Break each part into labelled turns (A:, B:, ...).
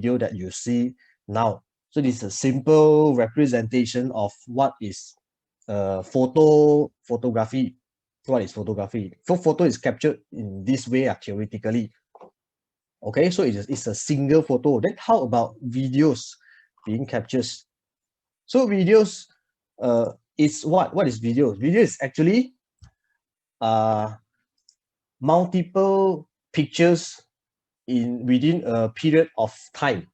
A: video that you see now. So this is a simple representation of what is photography. What is photography? So photo is captured in this way, theoretically. Okay, so it's a single photo. Then how about videos being captured? So videos is what is video? Video is actually multiple pictures within a period of time.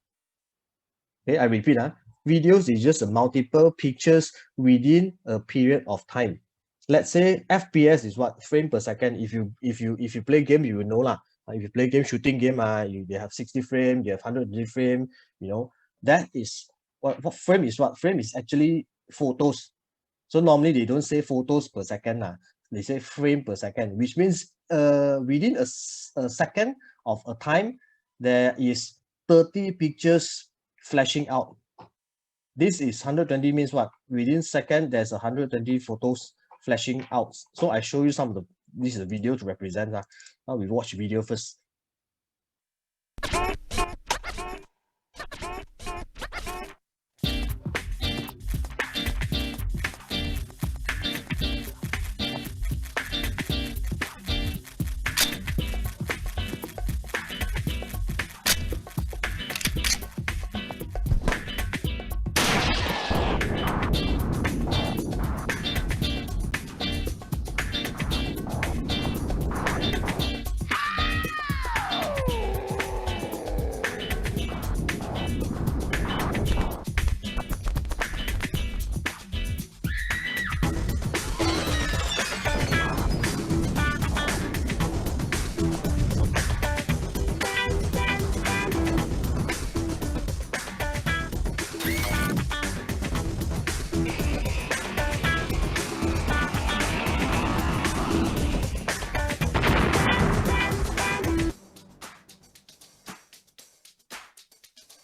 A: Okay, I repeat, videos is just a multiple pictures within a period of time. Let's say FPS is what, frame per second. If you play game, you will know lah. If you play game, shooting game, they have 60 frame, they have 120 frame. That is what frame is. What frame is actually photos. So normally they don't say photos per second, they say frame per second, which means within a second of a time, there is 30 pictures flashing out. This is 120 means what? Within second, there's 120 photos flashing out. So I show you some of this is a video to represent. Now we watch video first.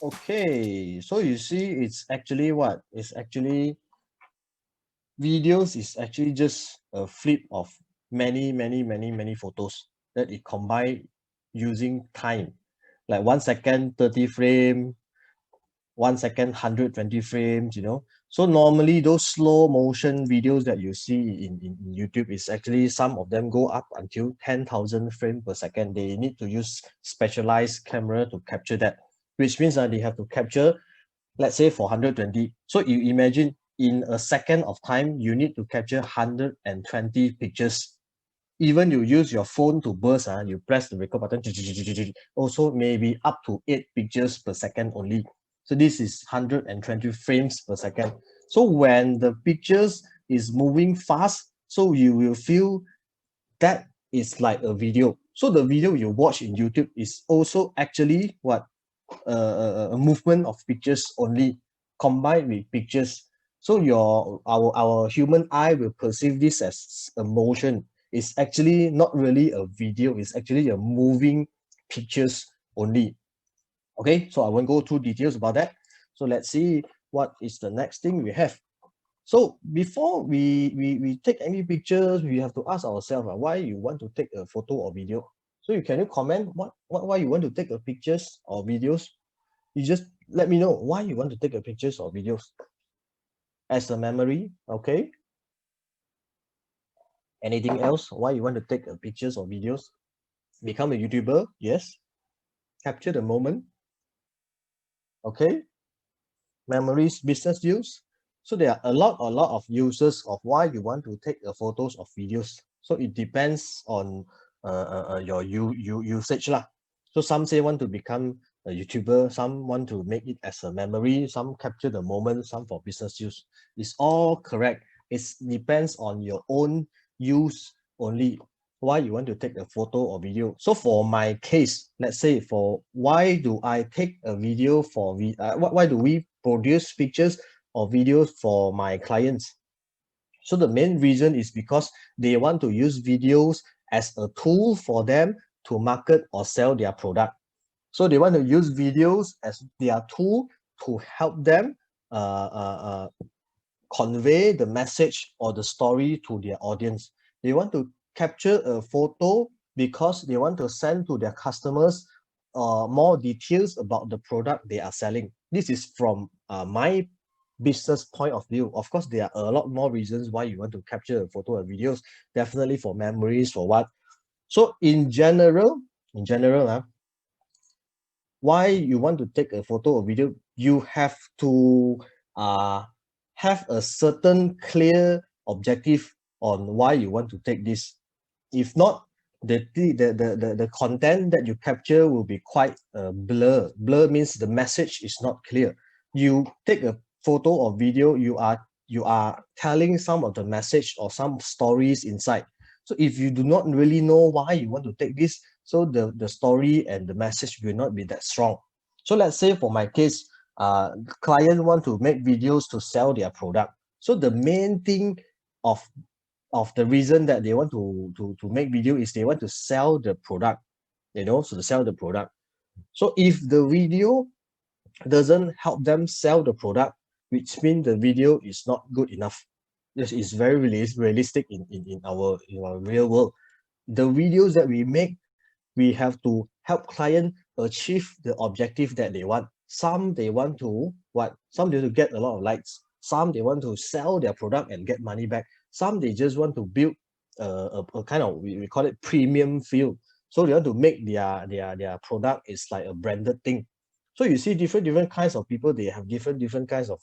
A: Okay, so you see, it's actually what? It's actually videos is actually just a flip of many photos that it combined using time. Like 1 second, 30 frame, 1 second, 120 frames, So normally those slow motion videos that you see in YouTube is actually, some of them go up until 10,000 frames per second. They need to use specialized camera to capture that, which means that they have to capture, let's say, for 120. So you imagine in a second of time, you need to capture 120 pictures. Even you use your phone to burst, you press the record button, also maybe up to 8 pictures per second only. So this is 120 frames per second. So when the pictures is moving fast, so you will feel that is like a video. So the video you watch in YouTube is also actually what? A movement of pictures only, combined with pictures. So our human eye will perceive this as a motion. It's actually not really a video, it's actually a moving pictures only. Okay, so I won't go through details about that. So let's see what is the next thing we have. So before we take any pictures, we have to ask ourselves why you want to take a photo or video. So can you comment why you want to take a pictures or videos? You just let me know why you want to take a pictures or videos. As a memory, okay? Anything else? Why you want to take a pictures or videos? Become a YouTuber, yes. Capture the moment, okay? Memories, business use. So there are a lot of uses of why you want to take photos or videos. So it depends on your usage lah. So some say want to become a YouTuber, some want to make it as a memory, some capture the moment, some for business use. It's all correct. It depends on your own use only, why you want to take a photo or video. So for my case, let's say for why do I take a video for why do we produce pictures or videos for my clients? So the main reason is because they want to use videos as a tool for them to market or sell their product. So they want to use videos as their tool to help them convey the message or the story to their audience. They want to capture a photo because they want to send to their customers more details about the product they are selling. This is from my business point of view. Of course, there are a lot more reasons why you want to capture a photo or videos. Definitely for memories, for what. So in general, why you want to take a photo or video, you have to uh, have a certain clear objective on why you want to take this. If not, the content that you capture will be quite blur means the message is not clear. You take a photo or video, you are telling some of the message or some stories inside. So if you do not really know why you want to take this, so the story and the message will not be that strong. So let's say for my case, client want to make videos to sell their product. So the main thing of the reason that they want to make video is they want to sell the product, so to sell the product. So if the video doesn't help them sell the product, which means the video is not good enough. This is very realistic in our real world. The videos that we make, we have to help client achieve the objective that they want. Some they want to what? Some they want to get a lot of likes. Some they want to sell their product and get money back. Some they just want to build a kind of, we call it premium feel. So they want to make their product is like a branded thing. So you see different kinds of people, they have different kinds of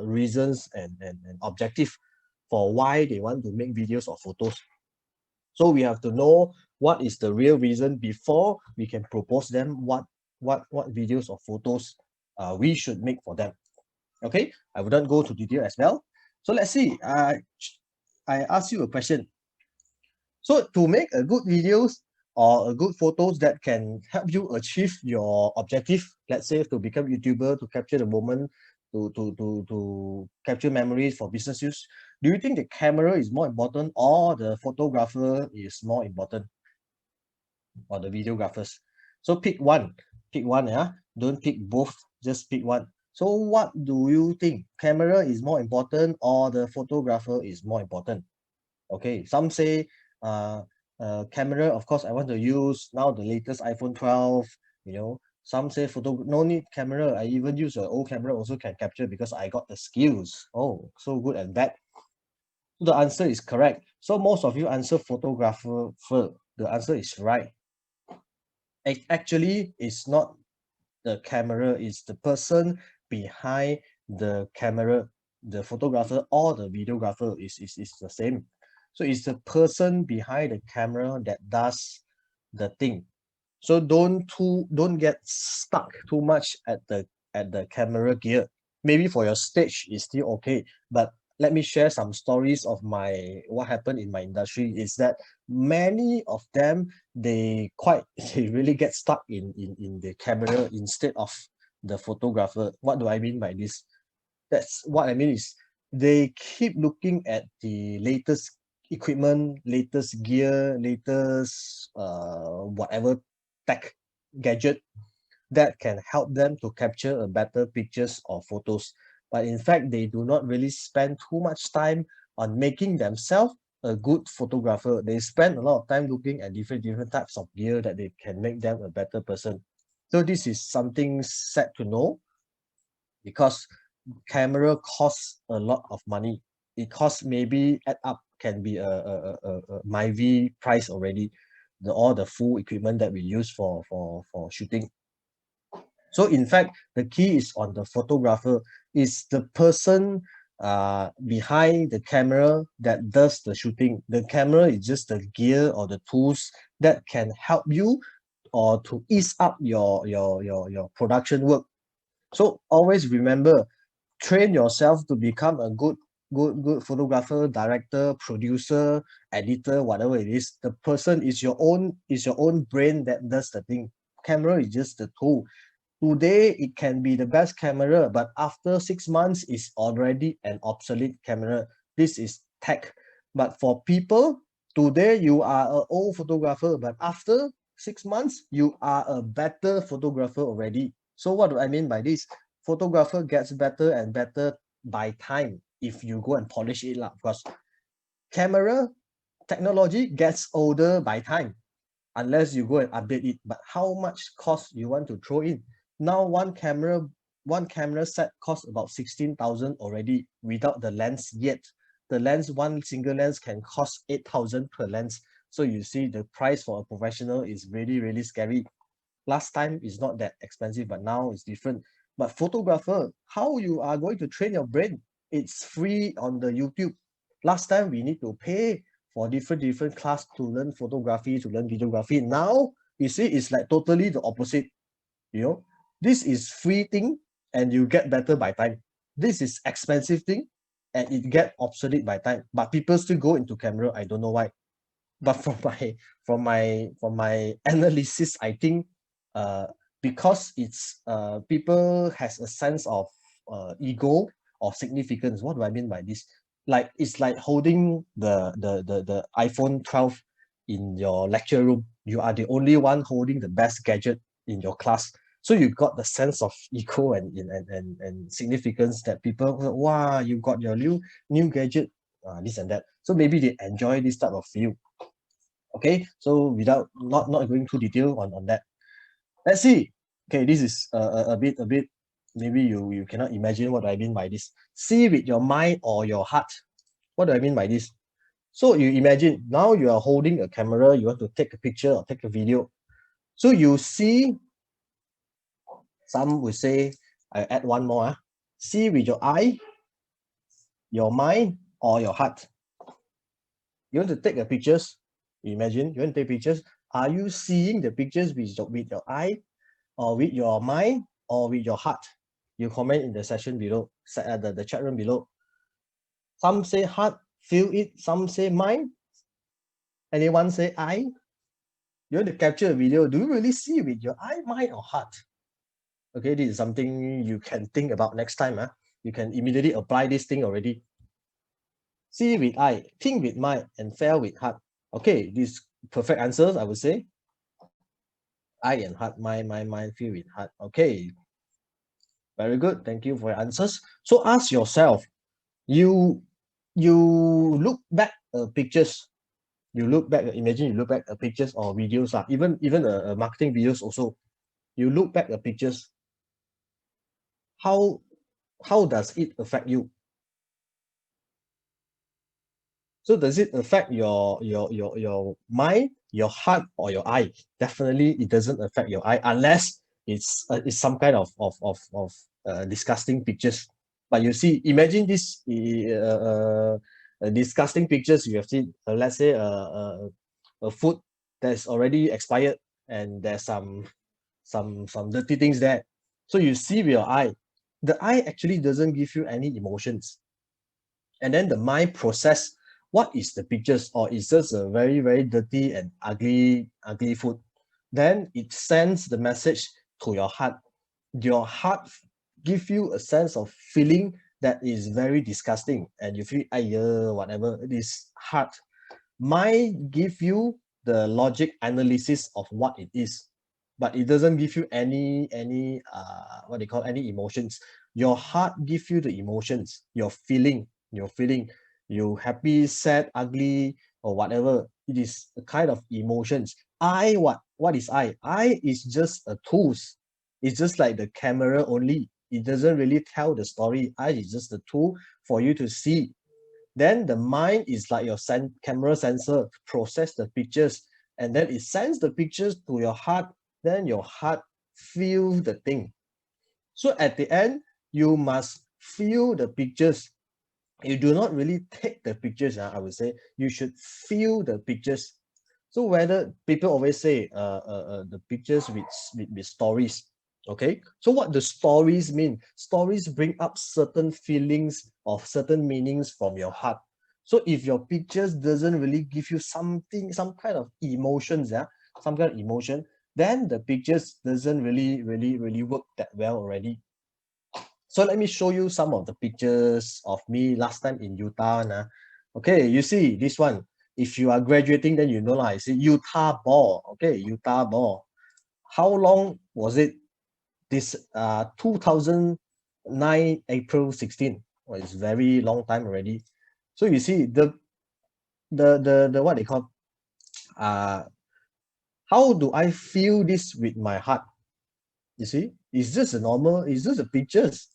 A: reasons and objective for why they want to make videos or photos. So we have to know what is the real reason before we can propose them what videos or photos we should make for them. Okay, I would not go to detail as well. So let's see. I ask you a question. So to make a good videos or a good photos that can help you achieve your objective, let's say to become YouTuber, to capture the moment, to capture memories for business use, do you think the camera is more important or the photographer is more important, or the videographers? So pick one, yeah. Don't pick both, just pick one. So what do you think? Camera is more important or the photographer is more important? Okay, some say uh, camera, of course, I want to use now the latest iPhone 12, Some say photo, no need camera. I even use an old camera also can capture because I got the skills. Oh, so good and bad. The answer is correct. So most of you answer photographer first. The answer is right. Actually, it's not the camera, it's the person behind the camera. The photographer or the videographer is the same. So it's the person behind the camera that does the thing. So don't get stuck too much at the camera gear. Maybe for your stage is still okay, but let me share some stories of my what happened in my industry is that many of them, they really get stuck in the camera instead of the photographer. What do I mean by this? That's what I mean is they keep looking at the latest equipment, latest gear, latest whatever tech gadget that can help them to capture a better pictures or photos. But in fact, they do not really spend too much time on making themselves a good photographer. They spend a lot of time looking at different types of gear that they can make them a better person. So this is something sad to know, because camera costs a lot of money. It costs, maybe add up can be a Myvi price already. All the full equipment that we use for shooting. So in fact, the key is on the photographer, is the person behind the camera that does the shooting. The camera is just the gear or the tools that can help you or to ease up your production work. So always remember, train yourself to become a good photographer, director, producer, editor, whatever it is. The person is your own brain that does the thing. Camera is just the tool. Today it can be the best camera, but after 6 months it's already an obsolete camera. This is tech. But for people, today you are an old photographer, but after 6 months you are a better photographer already. So what do I mean by this? Photographer gets better and better by time if you go and polish it lah. Because camera technology gets older by time. unless you go and update it. But how much cost you want to throw in? Now one camera set costs about 16,000 already without the lens yet. The lens, one single lens can cost 8,000 per lens. So you see the price for a professional is really, really scary. Last time is not that expensive, but now it's different. But photographer, how you are going to train your brain? It's free on the YouTube. Last time we need to pay for different class to learn photography, to learn videography. Now you see it's like totally the opposite. You know, this is free thing and you get better by time. This is expensive thing and it get obsolete by time. But people still go into camera. I don't know why. But from my analysis, I think uh because it's people has a sense of ego or significance. What do I mean by this? Like it's like holding the iPhone 12 in your lecture room. You are the only one holding the best gadget in your class. So you got the sense of ego and significance that people, wow, you got your new gadget, this and that. So maybe they enjoy this type of feel. Okay, so without not going too detail on that, let's see. Okay, this is a bit maybe you cannot imagine what I mean by this. See with your mind or your heart. What do I mean by this? So you imagine now you are holding a camera, you want to take a picture or take a video. So you see, some will say, I add one more, see with your eye, your mind, or your heart. You want to take a pictures, you imagine you want to take pictures. Are you seeing the pictures with your eye, or with your mind, or with your heart? You comment in the session below, the chat room below. Some say heart, feel it. Some say mind. Anyone say eye? You want to capture a video, do you really see with your eye, mind, or heart? Okay, this is something you can think about next time. You can immediately apply this thing already. See with eye, think with mind, and feel with heart. Okay, these perfect answers, I would say. Eye and heart, mind, feel with heart. Okay, very good. Thank you for your answers. So ask yourself, you you look back pictures, you look back, imagine you look back at pictures or videos, even marketing videos also. You look back at pictures, how does it affect you? So does it affect your mind, your heart, or your eye? Definitely it doesn't affect your eye unless it's some kind of disgusting pictures. But you see, imagine this disgusting pictures you have seen. Let's say a food that's already expired and there's some dirty things there. So you see with your eye, the eye actually doesn't give you any emotions, and then the mind process what is the pictures, or is just a very very dirty and ugly food. Then it sends the message to your heart. Your heart give you a sense of feeling that is very disgusting, and you feel whatever it is. Heart might give you the logic analysis of what it is, but it doesn't give you any what they call any emotions. Your heart give you the emotions, your feeling, you happy, sad, ugly, or whatever. It is a kind of emotions. What is I is just a tools. It's just like the camera only. It doesn't really tell the story. I is just a tool for you to see. Then the mind is like your camera sensor to process the pictures, and then it sends the pictures to your heart. Then your heart feel the thing. So at the end, you must feel the pictures. You do not really take the pictures. I would say you should feel the pictures. So whether people always say the pictures with stories. Okay, so what the stories mean? Stories bring up certain feelings of certain meanings from your heart. So if your pictures doesn't really give you something, some kind of emotions, some kind of emotion, then the pictures doesn't really work that well already. So let me show you some of the pictures of me last time in Utah. Okay, you see this one. If you are graduating, then you know lah. I see Utah ball. Okay, Utah ball. How long was it? This 2009 April 16. Well, it's very long time already. So you see the what they call uh How do I feel this with my heart? You see, it's just a normal, it's just a pictures.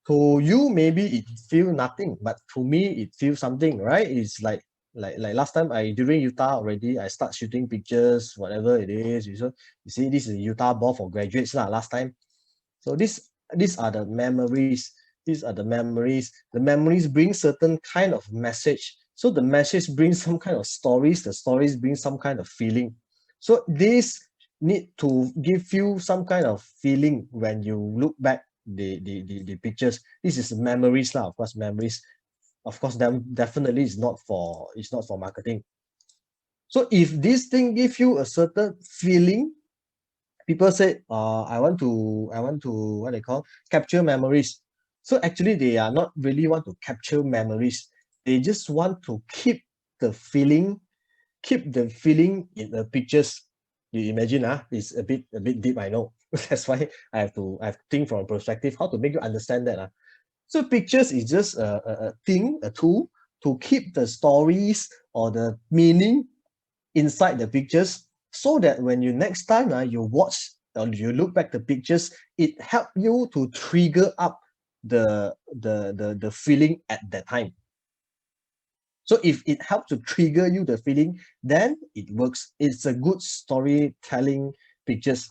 A: To you, maybe it feel nothing, but to me, it feels something, right? It's like last time I during Utah already, I start shooting pictures, whatever it is. You see, this is Utah ball for graduates lah last time. So these are the memories. These are the memories. The memories bring certain kind of message. So the message brings some kind of stories. The stories bring some kind of feeling. So this need to give you some kind of feeling when you look back the pictures. This is memories lah, of course, memories. Of course, them definitely is not for marketing. So if this thing give you a certain feeling, people say, I want to what they call capture memories. So actually, they are not really want to capture memories. They just want to the feeling, keep the feeling in the pictures. You imagine, it's a bit deep, I know. That's why I have to think from a perspective how to make you understand that. So pictures is just a thing, a tool to keep the stories or the meaning inside the pictures so that when you next time you watch or you look back the pictures, it help you to trigger up the feeling at that time. So if it helps to trigger you the feeling, then it works. It's a good storytelling pictures.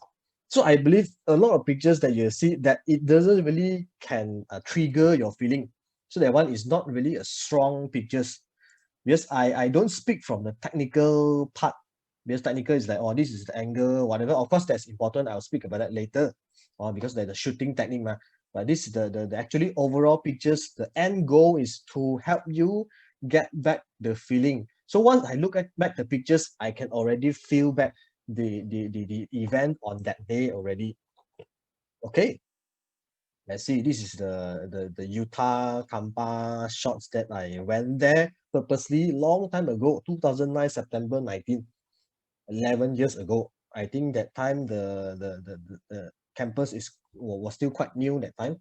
A: So I believe a lot of pictures that you see that it doesn't really can trigger your feeling. So that one is not really a strong pictures. Because I don't speak from the technical part, because technical is like, oh, this is the angle, whatever. Of course, that's important. I'll speak about that later, because there's the shooting technique. But this is the actually overall pictures. The end goal is to help you get back the feeling. So once I look at back the pictures, I can already feel back the event on that day already. Okay. Let's see, this is the Utah Kampa shots that I went there purposely long time ago, 2009, September 19, 11 years ago. I think that time the campus was still quite new that time.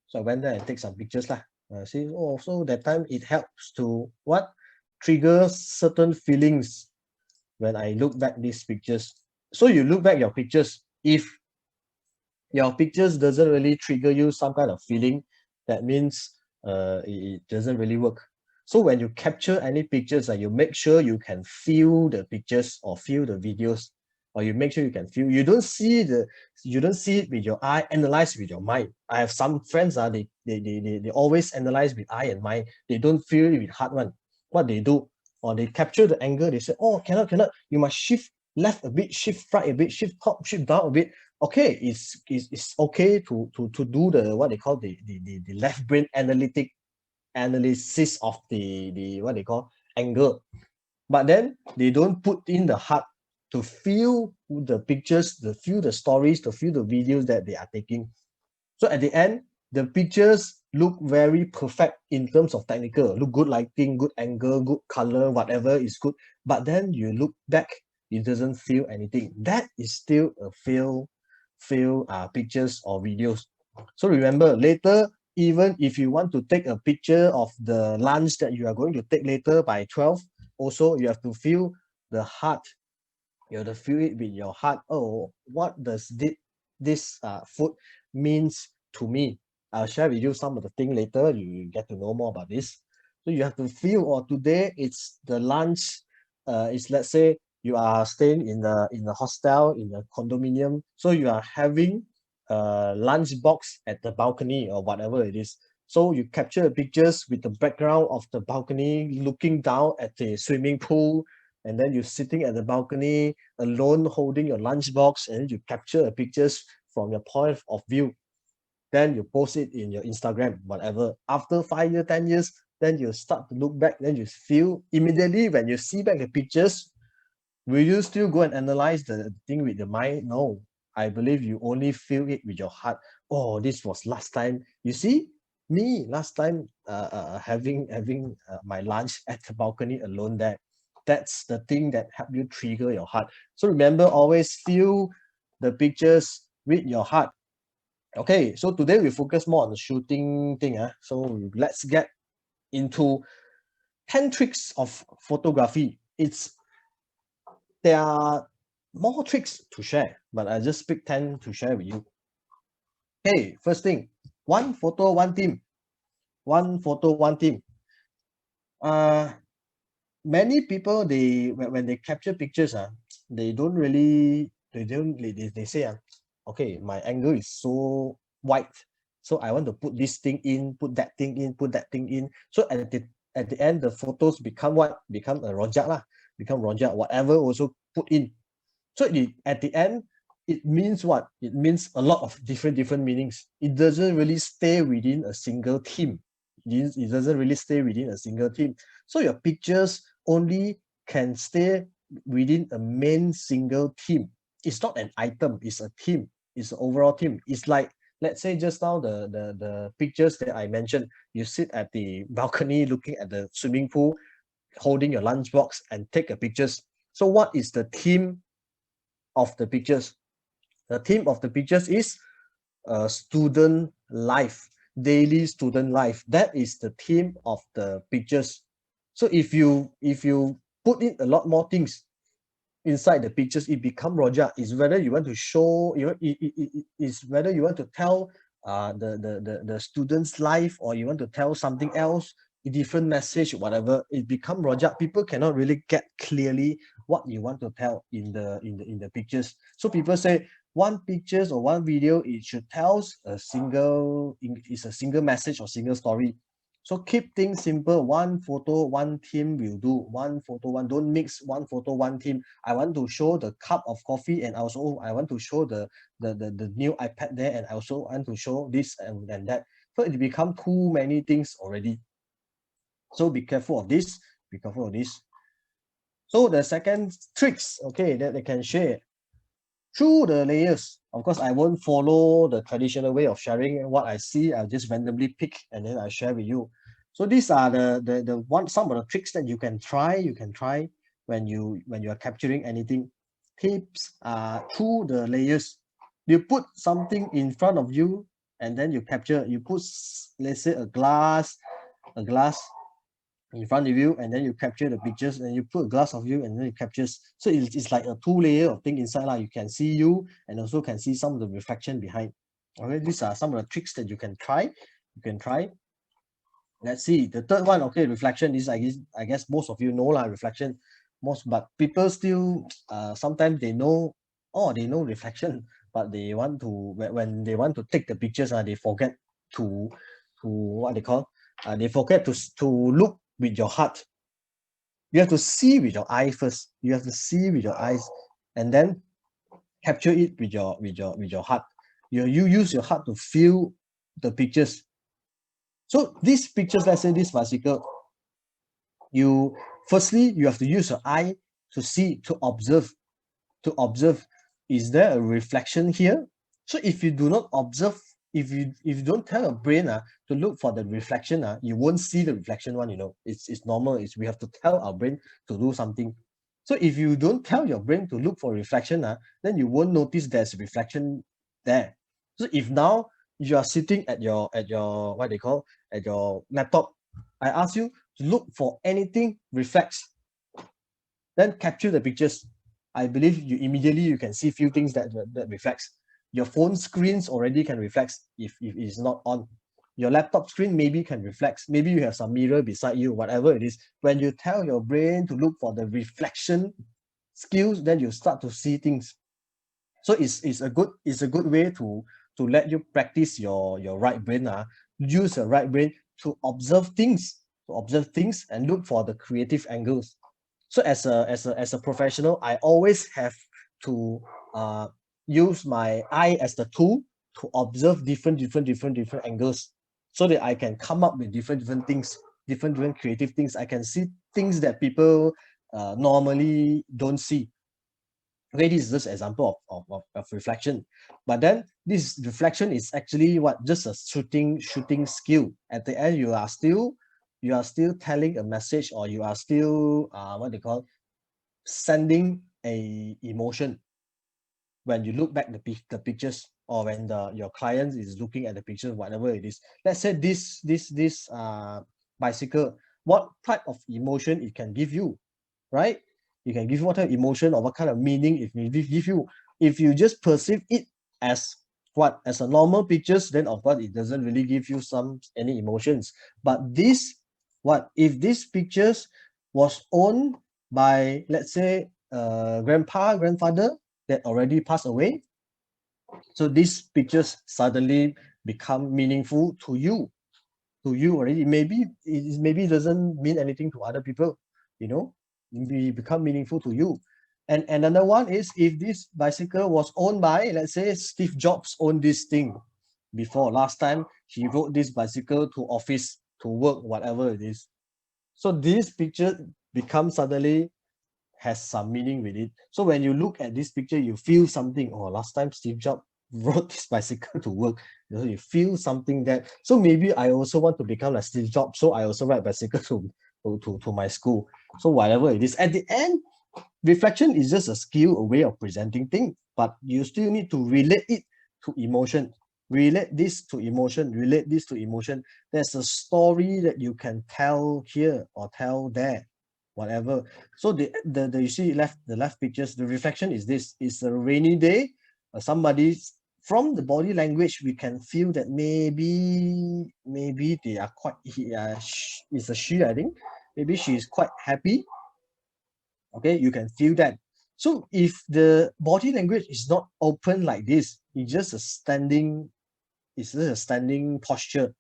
A: So I went there and take some pictures lah. See, so that time it helps to what? Trigger certain feelings when I look back these pictures. So you look back your pictures, if your pictures doesn't really trigger you some kind of feeling, that means it doesn't really work. So when you capture any pictures, you make sure you can feel the pictures or feel the videos, or you make sure you can feel. You don't see it with your eye, analyze with your mind. I have some friends, they always analyze with eye and mind. They don't feel it with heart one. What they do, or they capture the angle, they say, oh, cannot, you must shift left a bit, shift right a bit, shift top, shift down a bit. Okay, it's okay to do the what they call the left brain analysis of the what they call angle, but then they don't put in the heart to feel the pictures, to feel the stories, to feel the videos that they are taking. So at the end, the pictures look very perfect in terms of technical, look good lighting, good angle, good color, whatever is good. But then you look back, it doesn't feel anything. That is still a fail pictures or videos. So remember, later, even if you want to take a picture of the lunch that you are going to take later by 12, also you have to feel the heart. You have to feel it with your heart. Oh, what does this food means to me? I'll share with you some of the thing later. You get to know more about this. So you have to feel, or today it's the lunch. It's, let's say you are staying in the hostel, in a condominium. So you are having a lunch box at the balcony or whatever it is. So you capture pictures with the background of the balcony, looking down at the swimming pool, and then you're sitting at the balcony alone holding your lunchbox, and then you capture pictures from your point of view. Then you post it in your Instagram, whatever. After 5 years, 10 years, then you start to look back, then you feel immediately when you see back the pictures, will you still go and analyze the thing with the mind? No. I believe you only feel it with your heart. Oh, this was last time. You see, me last time having my lunch at the balcony alone there. That's the thing that help you trigger your heart. So remember, always feel the pictures with your heart. Okay, so today we focus more on the shooting thing. So let's get into 10 tricks of photography. There are more tricks to share, but I just pick 10 to share with you. Hey, first thing, one photo, one team. One photo, one team. Uh, Many people, when they capture pictures, they don't really, they say, okay, my angle is so wide, so I want to put this thing in, put that thing in, put that thing in. So at the end, the photos become what? Become a rojak lah, become rojak, whatever also put in. So at the end, it means what? It means a lot of different meanings. It doesn't really stay within a single theme. It doesn't really stay within a single theme. So your pictures only can stay within a main single theme. It's not an item, it's a theme. It's an overall theme. It's like, let's say just now the pictures that I mentioned, you sit at the balcony looking at the swimming pool, holding your lunchbox and take a pictures. So what is the theme of the pictures? The theme of the pictures is student life, daily student life. That is the theme of the pictures. So if you put in a lot more things inside the pictures, it become rojak. Is whether you want to show, is whether you want to tell the student's life, or you want to tell something else, a different message, whatever. It become rojak. People cannot really get clearly what you want to tell in the pictures. So people say one pictures or one video, it should tells a single, is a single message or single story. So keep things simple. One photo, one theme will do. One photo, one. Don't mix one photo, one theme. I want to show the cup of coffee, and also I want to show the new iPad there, and I also want to show this and that. So it become too many things already. So be careful of this. Be careful of this. So the second tricks, okay, that they can share through the layers. Of course, I won't follow the traditional way of sharing. What I see, I'll just randomly pick and then I share with you. So these are the one, some of the tricks that you can try. You can try when you are capturing anything. Tips through the layers. You put something in front of you and then you capture. You put, let's say, a glass in front of you, and then you capture the pictures, and you put a glass of you and then it captures. So it's like a two layer of thing inside. You can see you and also can see some of the reflection behind. Okay, these are some of the tricks that you can try. Let's see the third one. Okay, reflection is, I guess most of you know reflection. But people still sometimes they know, oh, they know reflection, but they want to, when they want to take the pictures, they forget to what they call, they forget to look with your heart. You have to see with your eye first. You have to see with your eyes, and then capture it with your heart. You use your heart to feel the pictures. So these pictures, let's say this bicycle, you firstly you have to use your eye to see, to observe, is there a reflection here? So if you do not observe, if you don't tell your brain to look for the reflection, you won't see the reflection one. It's normal. It's, we have to tell our brain to do something. So if you don't tell your brain to look for reflection, then you won't notice there's reflection there. So if now you are sitting at your what they call, at your laptop, I ask you to look for anything reflects, then capture the pictures. I believe you can see few things that reflects. Your phone screens already can reflect if it's not on. Your laptop screen maybe can reflect. Maybe you have some mirror beside you, whatever it is. When you tell your brain to look for the reflection skills, then you start to see things. So it's a good way to let you practice your right brain. Use your right brain to observe things and look for the creative angles. So as a professional, I always have to use my eye as the tool to observe different angles, so that I can come up with different things, different creative things. I can see things that people normally don't see. Okay, this is just example of reflection. But then this reflection is actually what, just a shooting skill. At the end, you are still telling a message, or you are still what they call, sending a emotion when you look back the pictures, or when your client is looking at the pictures, whatever it is. Let's say this bicycle, what type of emotion it can give you, right? You can give what kind of emotion or what kind of meaning. If you just perceive it as what, as a normal pictures, then of course it doesn't really give you any emotions. But this, what if these pictures was owned by, let's say, grandfather that already passed away? So these pictures suddenly become meaningful to you, already. Maybe doesn't mean anything to other people, you know. Maybe become meaningful to you. And another one is, if this bicycle was owned by, let's say, Steve Jobs owned this thing before. Last time he rode this bicycle to office, to work, whatever it is. So this picture becomes suddenly has some meaning with it. So when you look at this picture, you feel something. Oh, last time Steve Jobs rode this bicycle to work. You feel something that. So maybe I also want to become like Steve Jobs. So I also ride bicycle to my school. So whatever it is, at the end, reflection is just a skill, a way of presenting things. But you still need to relate it to emotion. Relate this to emotion. Relate this to emotion. There's a story that you can tell here or tell there, whatever. So the you see the left pictures, the reflection is this. It's a rainy day. Somebody's, from the body language we can feel that maybe they are quite, it's a she, I think. Maybe she is quite happy. Okay, you can feel that. So if the body language is not open like this, it's just a standing posture,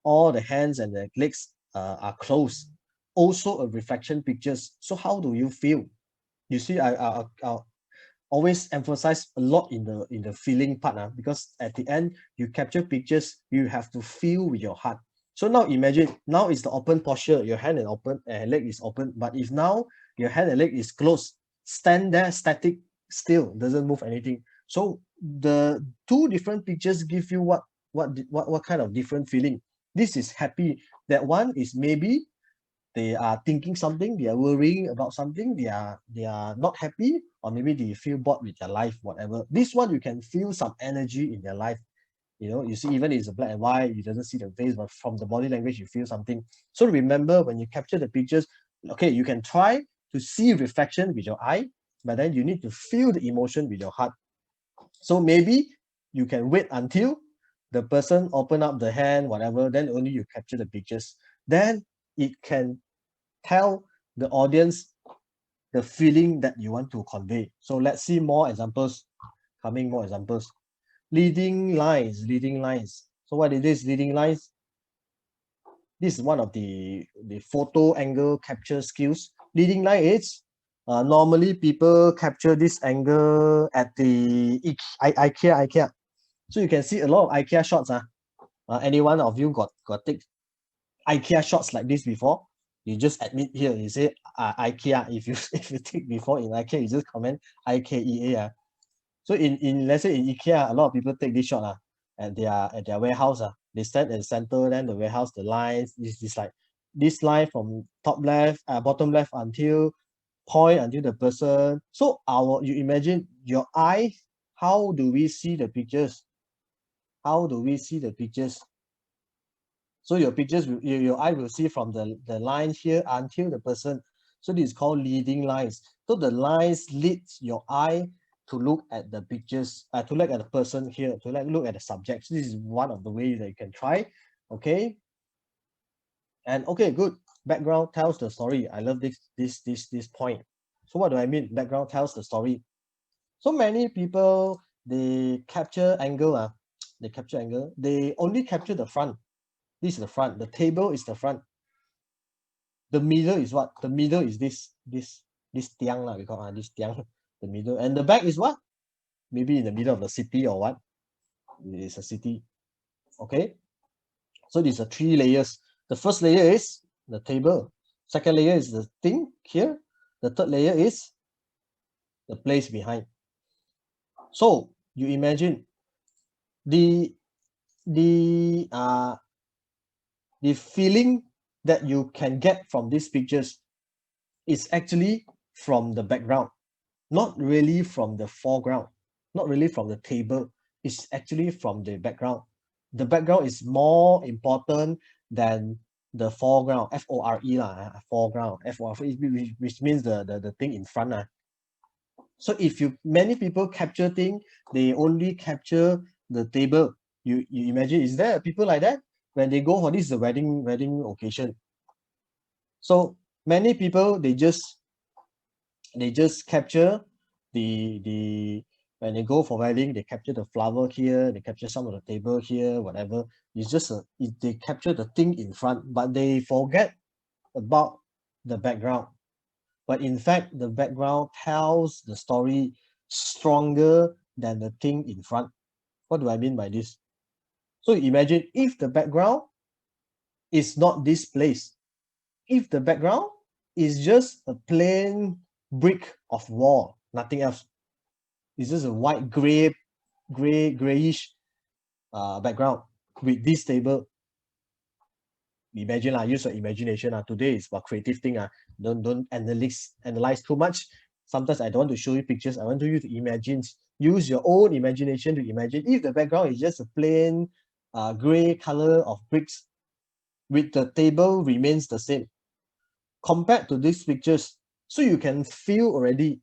A: all the hands and the legs are closed, also a reflection pictures. So how do you feel? You see, I always emphasize a lot in the feeling part, because at the end you capture pictures, you have to feel with your heart. So now imagine, now is the open posture, your hand and open and leg is open. But if now your hand and leg is closed, stand there static, still doesn't move anything. So the two different pictures give you what kind of different feeling. This is happy, that one is maybe they are thinking something, they are worrying about something, they are not happy, or maybe they feel bored with their life, whatever. This one you can feel some energy in their life. You see, even if it's a black and white, you doesn't see the face, but from the body language you feel something. So remember, when you capture the pictures, okay, you can try to see reflection with your eye, but then you need to feel the emotion with your heart. So maybe you can wait until the person open up the hand, whatever, then only you capture the pictures. Then it can tell the audience the feeling that you want to convey. So let's see more examples. More examples. Leading lines. So what it is, leading lines? This is one of the photo angle capture skills. Leading line is, normally people capture this angle at the IKEA. So you can see a lot of IKEA shots. Any one of you got take IKEA shots like this before? You just admit here, you say IKEA. If you if you take before in IKEA, you just comment IKEA. So in let's say in IKEA, a lot of people take this shot at their warehouse. They stand at the center, then the warehouse, the lines is like this line from top left, bottom left until point until the person. So you imagine your eye, how do we see the pictures? How do we see the pictures? So your pictures, your eye will see from the line here until the person. So this is called leading lines. So the lines leads your eye to look at the pictures, to look at the person here, to look at the subjects. This is one of the ways that you can try. Okay. And okay, good. Background tells the story. I love this point. So what do I mean? Background tells the story. So many people, they capture angle. They capture angle. They only capture the front. This is the front. The table is the front. The middle is what? The middle is this tiang lah. We call this tiang. The middle. And the back is what? Maybe in the middle of the city or what? It's a city. Okay. So these are 3 layers. The first layer is the table. Second layer is the thing here. The third layer is the place behind. So you imagine the the uh the feeling that you can get from these pictures is actually from the background, not really from the foreground, not really from the table. It's actually from the background. The background is more important than the foreground, F-O-R-E lah, foreground, F-O-R-E, which means the thing in front. So if many people capture thing, they only capture the table. You imagine, is there people like that? When they go for this wedding occasion. So many people, they just capture the when they go for wedding, they capture the flower here, they capture some of the table here, whatever. It's just they capture the thing in front, but they forget about the background. But in fact, the background tells the story stronger than the thing in front. What do I mean by this? So imagine if the background is not this place, if the background is just a plain brick of wall, nothing else. It's just a white, grayish background with this table. Imagine use your imagination. Today is about creative thing. Don't analyze too much. Sometimes I don't want to show you pictures. I want you to imagine. Use your own imagination to imagine if the background is just a plain gray color of bricks with the table remains the same compared to these pictures. So you can feel already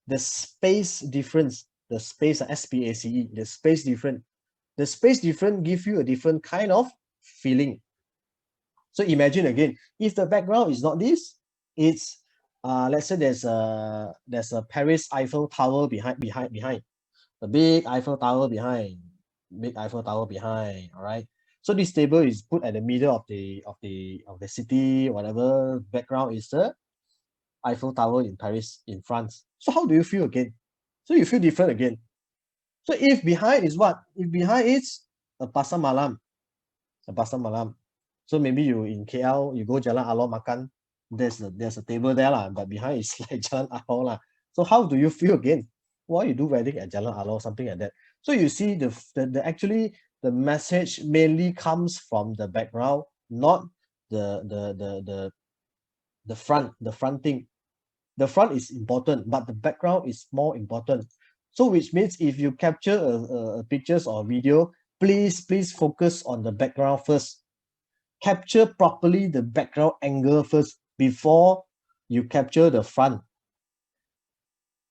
A: the space difference, the space, S-P-A-C-E, the space difference. The space difference give you a different kind of feeling. So imagine again, if the background is not this, it's let's say there's a Paris Eiffel Tower behind, the big Eiffel Tower behind, all right. So this table is put at the middle of the city, whatever. Background is the Eiffel Tower in Paris, in France. So how do you feel again? So you feel different again. So if behind is what? If behind is a pasar malam, So maybe you in KL, you go Jalan Alor makan, there's a table there lah, but behind is like Jalan Alor lah. So how do you feel again? Why you do wedding at Jalan Alor, something like that? So you see the actually the message mainly comes from the background, not the front thing. The front is important, but the background is more important. So which means if you capture a pictures or video, please focus on the background first. Capture properly the background angle first before you capture the front.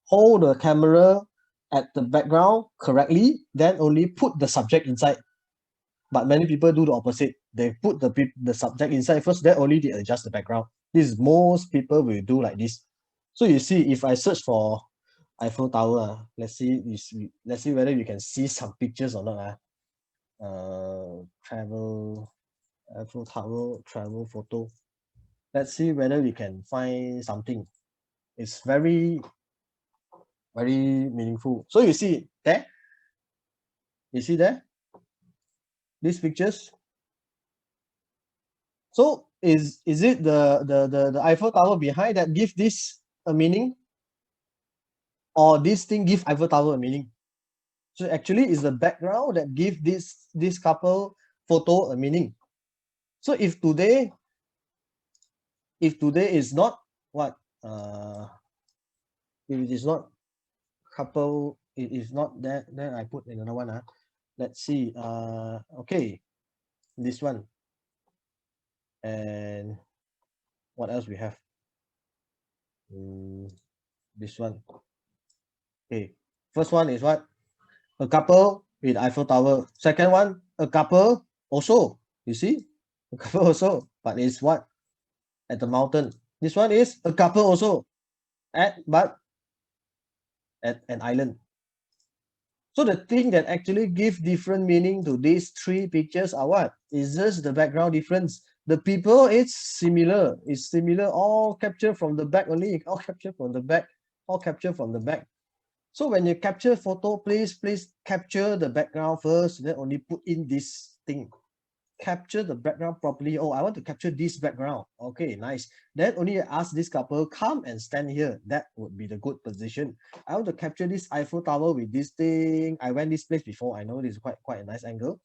A: Hold the camera at the background correctly, then only put the subject inside. But many people do the opposite. They put the subject inside first, then only they adjust the background. Most people will do like this. So you see, if I search for Eiffel Tower, let's see whether you can see some pictures or not. Travel Eiffel Tower travel photo. Let's see whether we can find something. It's very meaningful. So you see there, these pictures. So is it the Eiffel Tower behind that give this a meaning, or this thing give Eiffel Tower a meaning? So actually is the background that give this couple photo a meaning. So if today is not what if it is not couple, it is not that, then I put another one. Let's see, okay, this one, and what else we have? This one. Okay, first one is what? A couple with Eiffel Tower. Second one, a couple also. You see, a couple also, but it's what? At the mountain. This one is a couple also, but at an island. So the thing that actually give different meaning to these three pictures are what? Is just the background difference. The people, it's similar. It's similar, all captured from the back only, all captured from the back, all captured from the back. So when you capture photo, please capture the background first, then only put in this thing. Capture the background properly. Oh, I want to capture this background. Okay, nice. Then only ask this couple, come and stand here. That would be the good position. I want to capture this Eiffel Tower with this thing. I went this place before. I know this is quite a nice angle.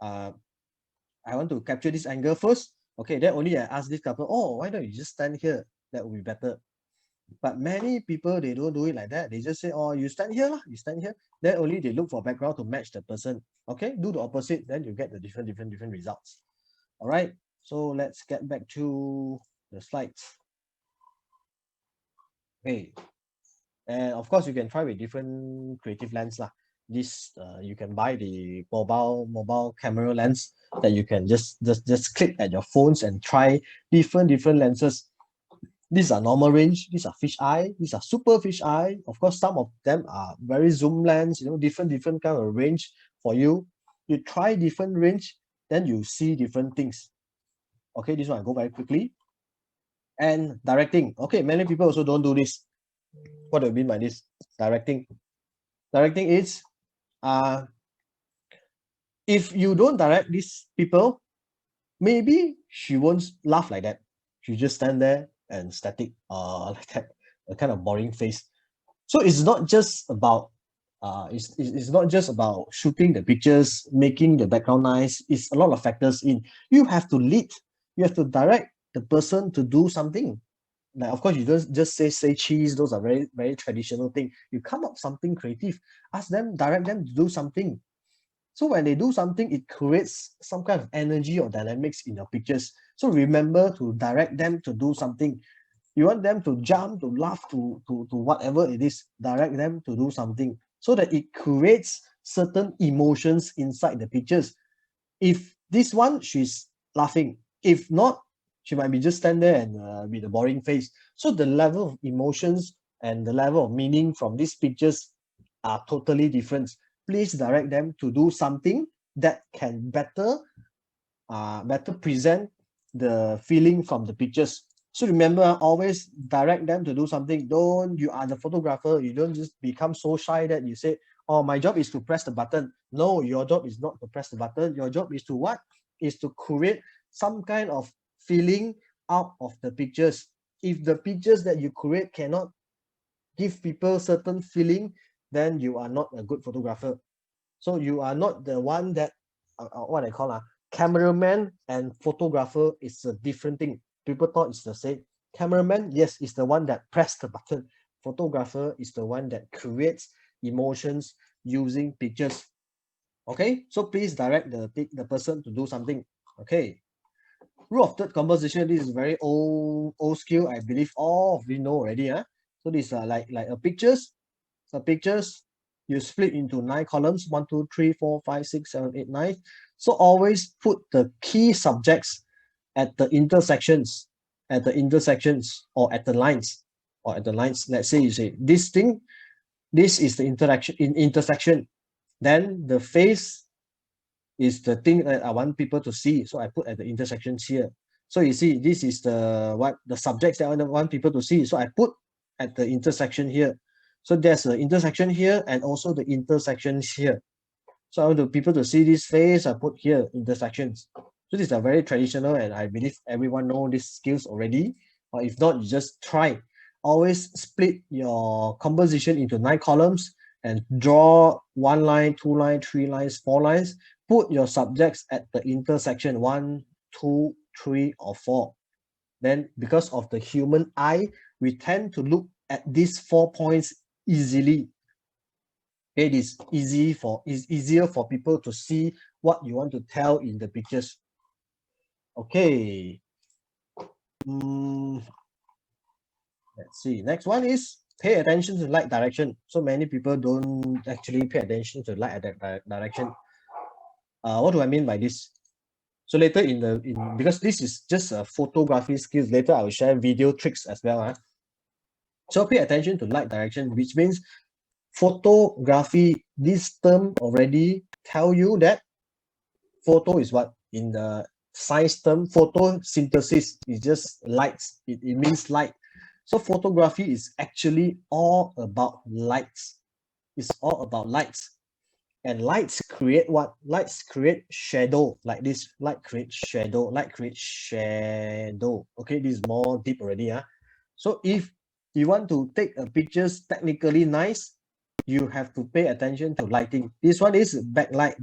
A: I want to capture this angle first. Okay, then only I ask this couple, oh, why don't you just stand here? That would be better. But many people, they don't do it like that. They just say, oh, you stand here, you stand here. Then only they look for background to match the person. Okay, do the opposite, then you get the different results. All right. So let's get back to the slides. Okay, and of course you can try with different creative lens lah. This you can buy the mobile camera lens that you can just click at your phones and try different lenses. These are normal range, these are fisheye, these are super fisheye. Of course, some of them are very zoom lens, you know, different kind of range for you. You try different range, then you see different things. Okay, this one I go very quickly. And directing. Okay, many people also don't do this. What do I mean by this? Directing. Directing is if you don't direct these people, maybe she won't laugh like that. She just stand there and static like that, a kind of boring face. So it's not just about it's not just about shooting the pictures, making the background nice. It's a lot of factors in. You have to lead, you have to direct the person to do something. Like, of course, you don't just say cheese. Those are very traditional thing. You come up something creative. Ask them, direct them to do something. So when they do something, it creates some kind of energy or dynamics in your pictures. So remember to direct them to do something. You want them to jump, to laugh, to whatever it is, direct them to do something so that it creates certain emotions inside the pictures. If this one, she's laughing. If not, she might be just stand there and with a boring face. So the level of emotions and the level of meaning from these pictures are totally different. Please direct them to do something that can better present the feeling from the pictures. So remember, always direct them to do something. Don't, you are the photographer, you don't just become so shy that you say, oh, my job is to press the button. No, your job is not to press the button. Your job is to what? Is to create some kind of feeling out of the pictures. If the pictures that you create cannot give people certain feeling, then you are not a good photographer. So you are not the one that what I call cameraman and photographer is a different thing. People thought it's the same. Cameraman, yes, is the one that press the button. Photographer is the one that creates emotions using pictures. Okay, so please direct the person to do something. Okay, rule of third composition. This is very old skill. I believe all of you know already. So these are like a pictures. So pictures, you split into 9 columns, 1, 2, 3, 4, 5, 6, 7, 8, 9. So always put the key subjects at the intersections, or at the lines, Let's say you say this thing, this is the intersection. Then the face is the thing that I want people to see. So I put at the intersections here. So you see, this is the subjects that I want people to see. So I put at the intersection here. So there's an intersection here and also the intersections here. So I want people to see this face, I put here intersections. So these are very traditional and I believe everyone know these skills already. Or if not, you just try. Always split your composition into 9 columns and draw 1 line, 2 line, 3 lines, 4 lines. Put your subjects at the intersection 1, 2, 3, or 4. Then because of the human eye, we tend to look at these 4 points easily. It is easier for people to see what you want to tell in the pictures. Okay. Let's see. Next one is pay attention to light direction. So many people don't actually pay attention to light direction. What do I mean by this? So later because this is just a photography skills, later I will share video tricks as well. So pay attention to light direction, which means photography, this term already tell you that photo is what? In the science term, photosynthesis is just lights. It means light. So photography is actually all about lights. It's all about lights. And lights create what? Lights create shadow like this. Light creates shadow. Light creates shadow. Okay, this is more deep already. So if you want to take a pictures technically nice, you have to pay attention to lighting. This one is backlight,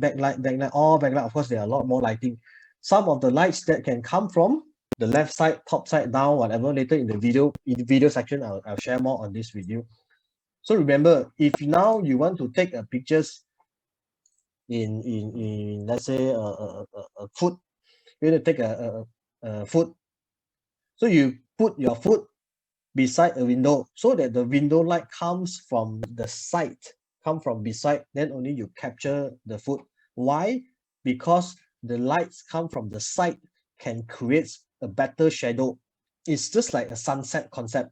A: all backlight. Of course, there are a lot more lighting. Some of the lights that can come from the left side, top side, down, whatever. Later in the video section, I'll share more on this with you. So remember, if now you want to take a pictures in let's say a food, you're going to take foot. So you put your foot beside a window so that the window light comes from the side, come from beside, then only you capture the foot. Why? Because the lights come from the side can create a better shadow. It's just like a sunset concept.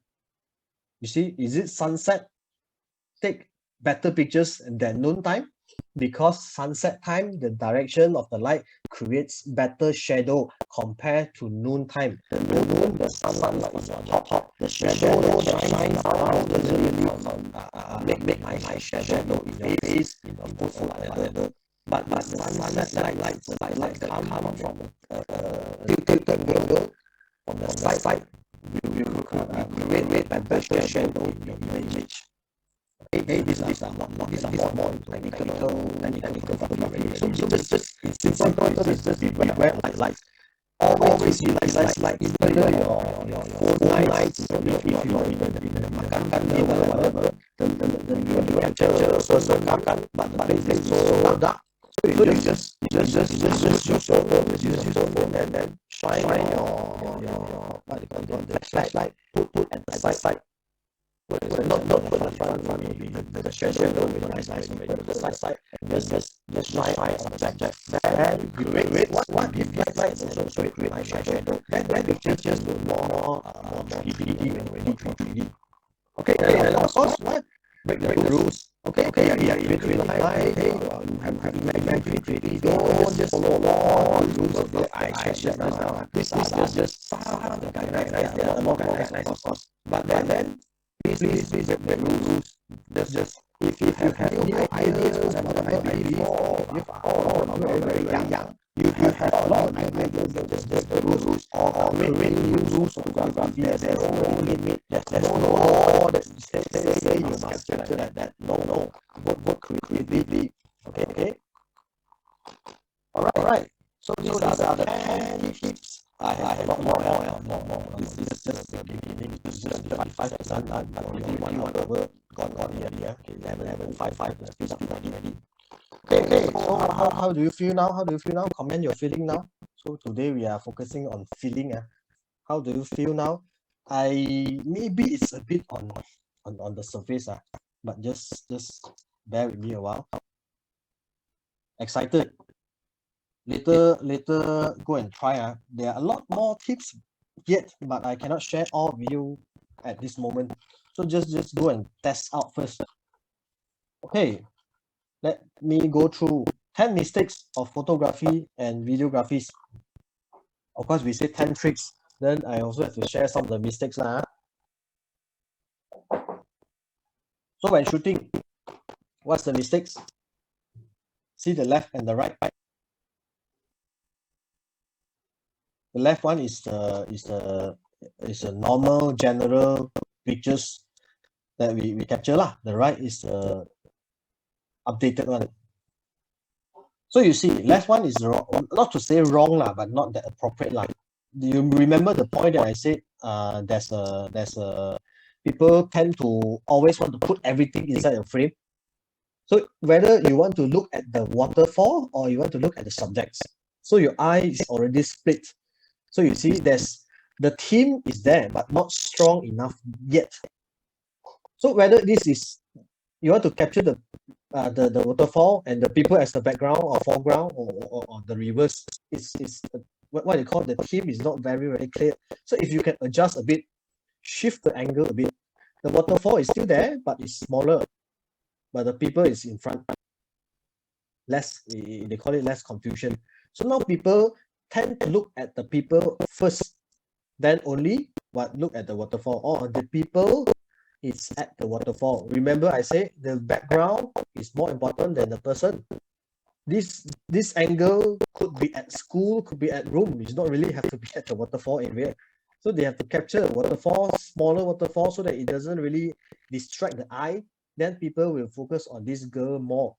A: You see, is it sunset? Take better pictures than noon time because sunset time, the direction of the light creates better shadow compared to noon time. The noon, the sunlight is on top. The shadow that shines around doesn't really make my shadow in your face in a good light. But the sunset light, the light that come from tilted angle from the side, you create better shadow in your image. Okay, these are more technical photography. So just in simple terms, is just beware of lights. Always see lights like either your phone lights, if you're in the makan dinner, whatever, the capture so makan, but the place is so dark. So you just use your phone and then shine your what do you call it, the flashlight, put at the side. Not for the front, maybe the shadow will be nice already, but the side, just shine on the back. Then create what if lights also create my shadow. Then just look more 3D when you need 3D. Okay, and of course, what? Break the rules. Okay, yeah, you create light, hey, you have imaginary creativity. Don't just follow all the rules of the I just now. This is just more nice, of course. But then please break the rules. Just if you have new ideas, whatever idea or very young, you have a lot of ideas. Just break the rules or make new rules to photography. There's no limit. There's no law that say you must capture that. No. Work creatively. Okay. All right. So these are the 10 tips. I have a lot more. This is just the beginning. This is just 25%. I'm already 1 hour gone here. Okay, 11:55. The speed up ready. Okay. So how do you feel now? Comment your feeling now. So today we are focusing on feeling. How do you feel now? Maybe it's a bit on the surface. But just bear with me a while. Excited. Later go and try. There are a lot more tips yet, but I cannot share all with you at this moment. So just go and test out first. Okay, let me go through 10 mistakes of photography and videographies. Of course, we say 10 tricks. Then I also have to share some of the mistakes. So when shooting, what's the mistakes? See the left and the right. The left one is a normal general pictures that we capture lah. The right is the updated one. So you see, left one is wrong, not to say wrong lah, but not that appropriate lah. Do you remember the point that I said? There's a people tend to always want to put everything inside a frame. So whether you want to look at the waterfall or you want to look at the subjects, so your eye is already split. So you see, the theme is there, but not strong enough yet. So whether this is you want to capture the waterfall and the people as the background or foreground or the reverse, it's what you call the theme is not very clear. So if you can adjust a bit, shift the angle a bit, the waterfall is still there, but it's smaller, but the people is in front. Less, they call it less confusion. So now people tend to look at the people first, then only look at the waterfall, or the people is at the waterfall. Remember I say the background is more important than the person. This angle could be at school, could be at room. It's not really have to be at the waterfall area. So they have to capture a waterfall, smaller waterfall, so that it doesn't really distract the eye. Then people will focus on this girl more.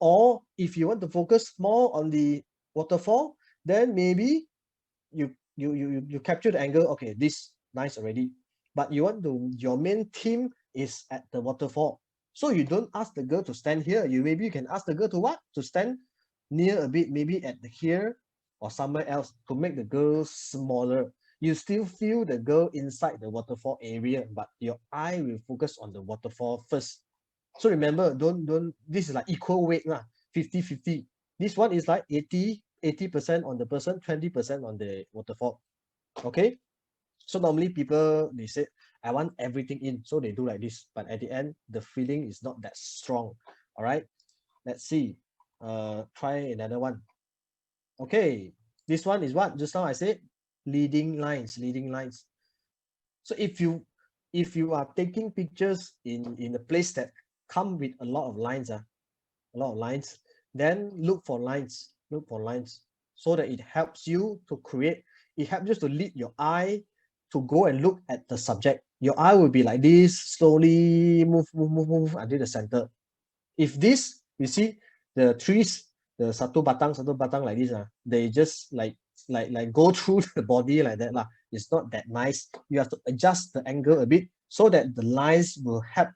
A: Or if you want to focus more on the waterfall, then maybe you capture the angle. Okay, this nice already, but you want to, your main theme is at the waterfall. So you don't ask the girl to stand here. You can ask the girl to what? To stand near a bit, maybe at here, or somewhere else to make the girl smaller. You still feel the girl inside the waterfall area, but your eye will focus on the waterfall first. So remember, don't this is like equal weight lah, 50-50. This one is like 80% on the person, 20% on the waterfall. Okay. So normally people they say, I want everything in. So they do like this. But at the end, the feeling is not that strong. All right. Let's see. Try another one. Okay. This one is what? Just now I said leading lines, leading lines. So if you are taking pictures in a place that come with a lot of lines, a lot of lines, then look for lines, so that it helps you to create, it helps you to lead your eye to go and look at the subject. Your eye will be like this, slowly move until the center. If this, you see the trees, the satu batang like this, they just like go through the body like that lah. It's not that nice. You have to adjust the angle a bit so that the lines will help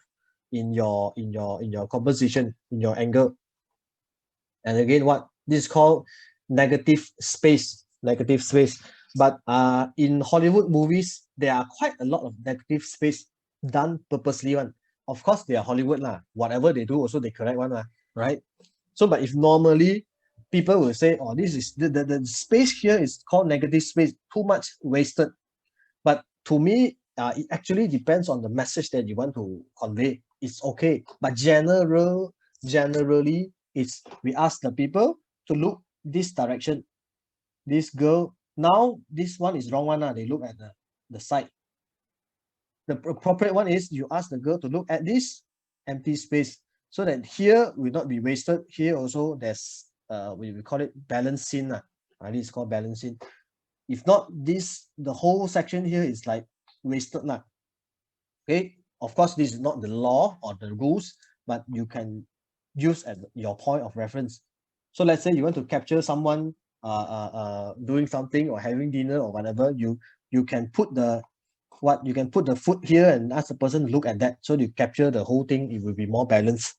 A: in your composition, in your angle. And again, what this is called negative space, negative space. But in Hollywood movies, there are quite a lot of negative space done purposely one. Of course, they are Hollywood lah. Whatever they do, also they correct one lah, right? So, but if normally people will say, oh, this is the space here is called negative space, too much wasted. But to me, it actually depends on the message that you want to convey. It's okay, but generally, it's we ask the people to look this direction. This girl now, this one is wrong one. They look at the side. The appropriate one is you ask the girl to look at this empty space so that here will not be wasted. Here also there's we call it balance scene. This is called balance scene. If not, this the whole section here is like wasted lah. Okay, of course this is not the law or the rules, but you can use at your point of reference. So let's say you want to capture someone doing something or having dinner or whatever, you can put the you can put the food here and ask the person to look at that, so you capture the whole thing. It will be more balanced.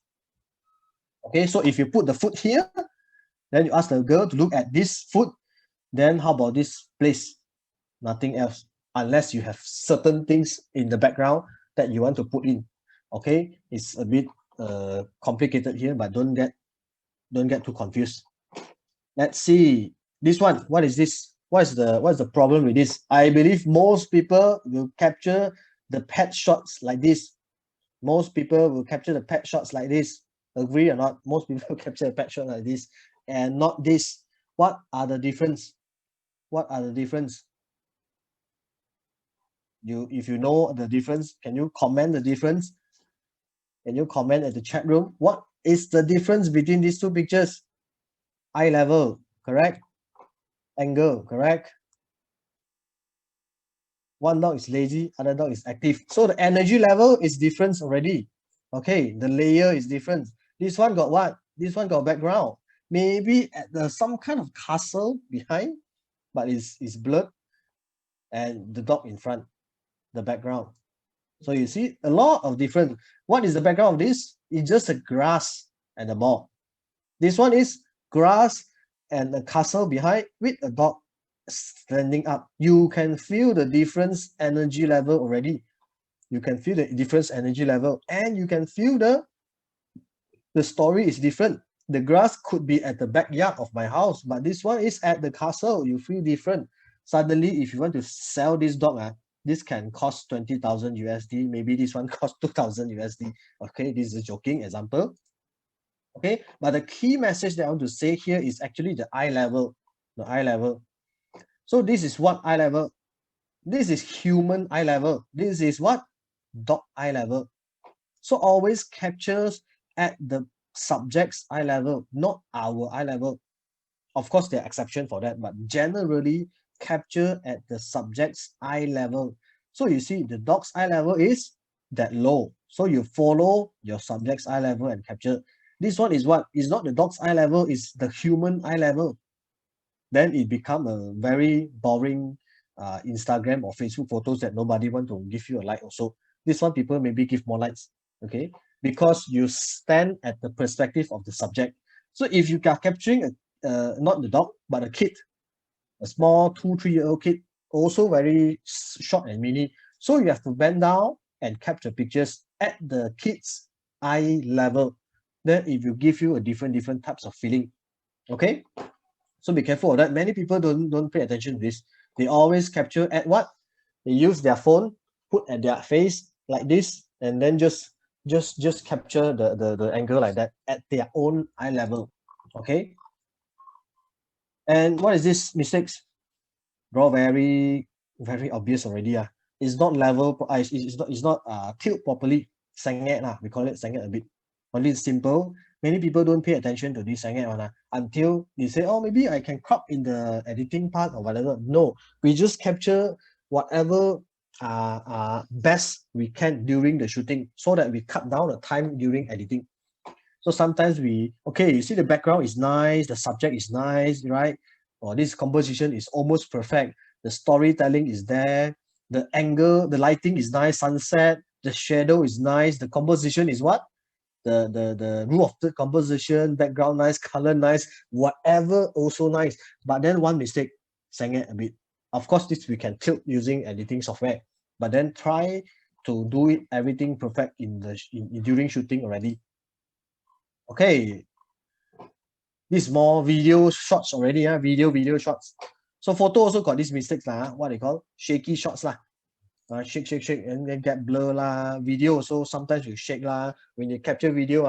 A: Okay, so if you put the food here, then you ask the girl to look at this food, then how about this place? Nothing else, unless you have certain things in the background that you want to put in. Okay, it's a bit complicated here, but don't get too confused. Let's see this one. What is this? What's the problem with this? I believe most people will capture the pet shots like this. Most people will capture the pet shots like this. Agree or not? Most people will capture a pet shot like this and not this. What are the difference? What are the difference? If you know the difference, can you comment the difference? Can you comment at the chat room? What is the difference between these two pictures? Eye level, correct? Angle, correct? One dog is lazy, other dog is active. So the energy level is different already. Okay, the layer is different. This one got what? This one got background. Maybe at some kind of castle behind, but it's blurred. And the dog in front, the background. So you see a lot of different. What is the background of this? It's just a grass and a ball. This one is grass and a castle behind with a dog standing up. You can feel the difference energy level already. You can feel the difference energy level, and you can feel the story is different. The grass could be at the backyard of my house, but this one is at the castle. You feel different. Suddenly, if you want to sell this dog, this can cost 20,000 USD. Maybe this one cost 2,000 USD. Okay, this is a joking example. Okay, but the key message that I want to say here is actually the eye level. The eye level. So this is what eye level. This is human eye level. This is what? Dog eye level. So always captures at the subject's eye level, not our eye level. Of course, there are exceptions for that, but generally capture at the subject's eye level. So you see the dog's eye level is that low. So you follow your subject's eye level and capture. This one is what? It's not the dog's eye level, it's the human eye level. Then it become a very boring Instagram or Facebook photos that nobody want to give you a like also. This one people maybe give more likes, okay? Because you stand at the perspective of the subject. So if you are capturing not the dog, but a kid, a small 2-3-year-old kid, also very short and mini. So you have to bend down and capture pictures at the kid's eye level. Then it will give you a different types of feeling. Okay, so be careful of that. Many people don't pay attention to this. They always capture at what? They use their phone, put at their face like this, and then just capture the angle like that at their own eye level. Okay, and what is this mistakes? Bro, very obvious already. It's not level, it's not tilt properly. Sengit lah, we call it sengit a bit. Only it's simple. Many people don't pay attention to this sengit one until they say, oh, maybe I can crop in the editing part or whatever. No, we just capture whatever best we can during the shooting so that we cut down the time during editing. So sometimes you see the background is nice, the subject is nice, right? Or this composition is almost perfect. The storytelling is there. The angle, the lighting is nice, sunset. The shadow is nice. The composition is what? The rule of the composition, background nice, color nice, whatever also nice. But then one mistake, sang it a bit. Of course, this we can tilt using editing software. But then try to do it everything perfect during shooting already. Okay, this more video shots already, video shots. So photo also got these mistakes lah, what they call shaky shots lah. Shake and then get blur lah. Video also sometimes you shake lah. When you capture video,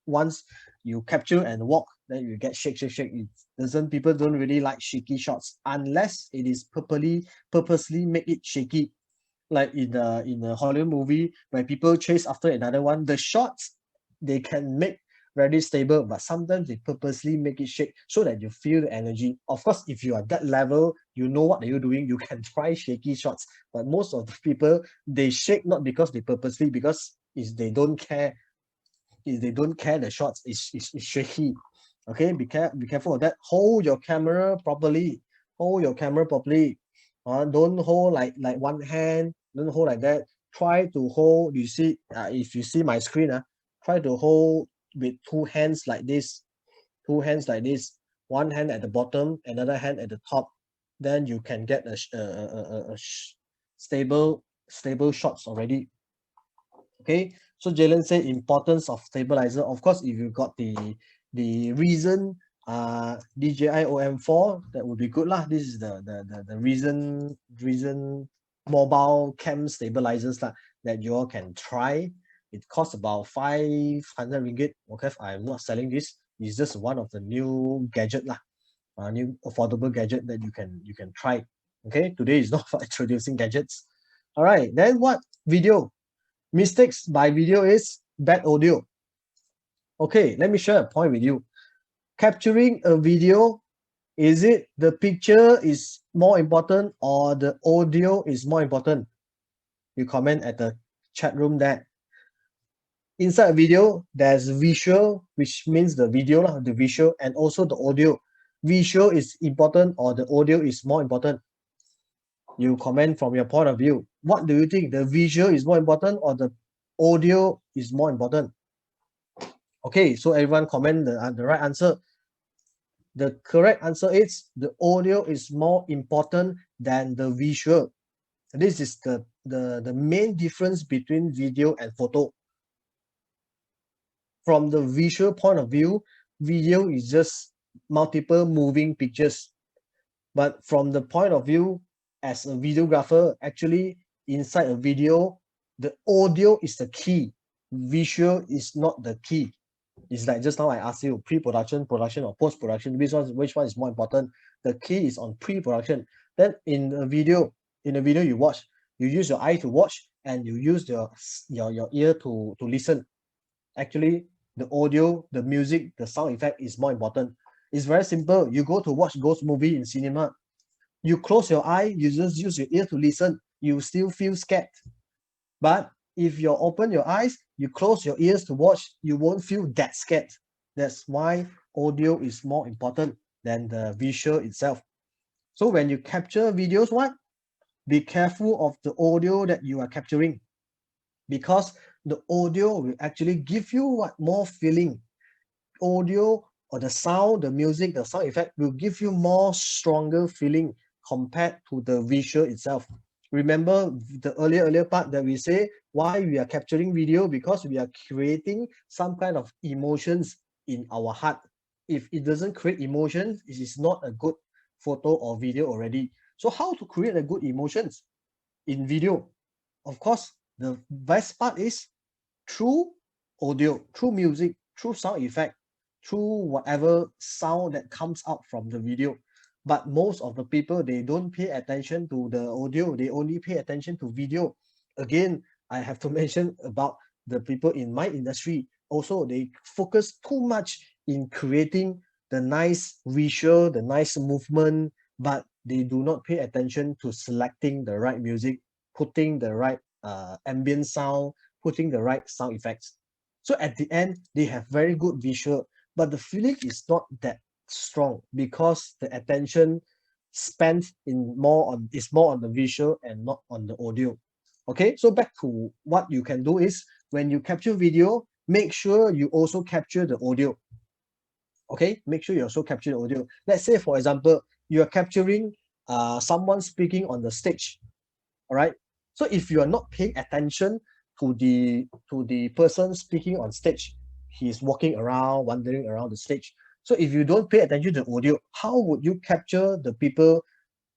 A: once you capture and walk, then you get shake. People don't really like shaky shots unless it is purposely make it shaky. Like in a Hollywood movie, when people chase after another one, the shots they can make very stable, but sometimes they purposely make it shake so that you feel the energy. Of course, if you are that level, you know what are you doing, you can try shaky shots. But most of the people, they shake not because they purposely, because if they don't care the shots is shaky. Okay, be careful of that. Hold your camera properly. Don't hold like one hand, don't hold like that. Try to hold, you see, if you see my screen, try to hold with two hands like this, one hand at the bottom, another hand at the top. Then you can get a stable shots already. Okay, so Jalen said importance of stabilizer. Of course, if you got the Reason DJI OM4, that would be good lah. This is the Reason mobile cam stabilizers lah that you all can try. It costs about 500 ringgit. Okay, I'm not selling this. It's just one of the new gadget lah, new affordable gadget that you can try. Okay, today is not for introducing gadgets. All right, then what? Video. Mistakes by video is bad audio. Okay, let me share a point with you. Capturing a video, is it the picture is more important or the audio is more important? You comment at the chat room there. Inside a video, there's visual, which means the video, the visual, and also the audio. Visual is important or the audio is more important? You comment from your point of view. What do you think? The visual is more important or the audio is more important? Okay, so everyone comment the right answer. The correct answer is the audio is more important than the visual. This is the main difference between video and photo. From the visual point of view, video is just multiple moving pictures. But from the point of view as a videographer, actually inside a video, the audio is the key. Visual is not the key. It's like just now I asked you, pre-production, production, or post-production, which one is more important? The key is on pre-production. Then in a video you watch, you use your eye to watch and you use your ear to listen. Actually, the audio, the music, the sound effect is more important. It's very simple. You go to watch ghost movie in cinema, you close your eye, you just use your ear to listen, you still feel scared. But if you open your eyes, you close your ears to watch, you won't feel that scared. That's why audio is more important than the visual itself. So when you capture videos, what? Be careful of the audio that you are capturing, because the audio will actually give you what more feeling. Audio or the sound, the music, the sound effect will give you more stronger feeling compared to the visual itself. Remember the earlier part that we say why we are capturing video, because we are creating some kind of emotions in our heart. If it doesn't create emotions, it is not a good photo or video already. So how to create a good emotions in video? Of course, the best part is through audio, through music, through sound effect, through whatever sound that comes out from the video. But most of the people, they don't pay attention to the audio, they only pay attention to video. Again, I have to mention about the people in my industry. Also, they focus too much in creating the nice visual, the nice movement, but they do not pay attention to selecting the right music, putting the right ambient sound, putting the right sound effects. So at the end, they have very good visual, but the feeling is not that strong because the attention spent is more on the visual and not on the audio. Okay, so back to what you can do is when you capture video, make sure you also capture the audio. Okay, make sure you also capture the audio. Let's say, for example, you are capturing someone speaking on the stage. All right. So if you are not paying attention to the person speaking on stage, he's walking around, wandering around the stage. So if you don't pay attention to audio, how would you capture the people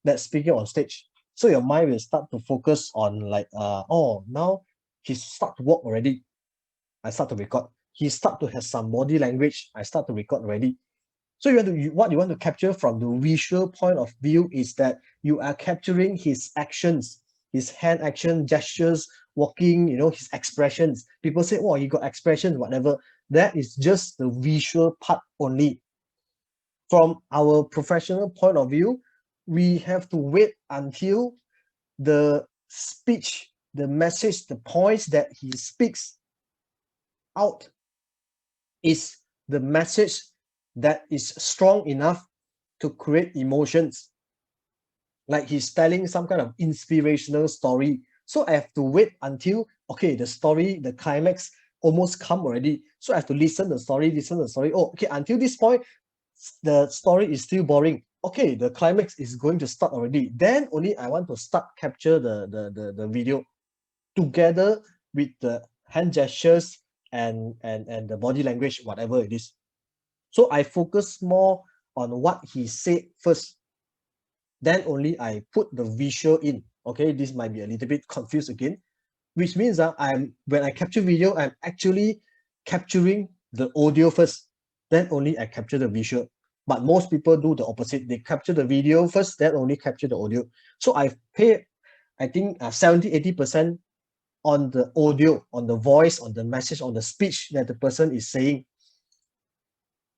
A: that's speaking on stage? So your mind will start to focus on like, oh, now he start to walk already. I start to record. He start to have some body language. I start to record already. So what you want to capture from the visual point of view is that you are capturing his actions, his hand action, gestures, walking, his expressions. People say, oh, he got expression, whatever. That is just the visual part only. From our professional point of view, we have to wait until the speech, the message, the points that he speaks out is the message that is strong enough to create emotions. Like he's telling some kind of inspirational story. So I have to wait until, okay, the story, the climax almost come already. So I have to listen the story. Oh, okay, until this point, the story is still boring. Okay, the climax is going to start already. Then only I want to start capture the video together with the hand gestures and the body language, whatever it is. So I focus more on what he said first. Then only I put the visual in. Okay, this might be a little bit confused again, which means that when I capture video, I'm actually capturing the audio first. Then only I capture the visual. But most people do the opposite. They capture the video first, then only capture the audio. So I pay, I think 70-80% on the audio, on the voice, on the message, on the speech that the person is saying.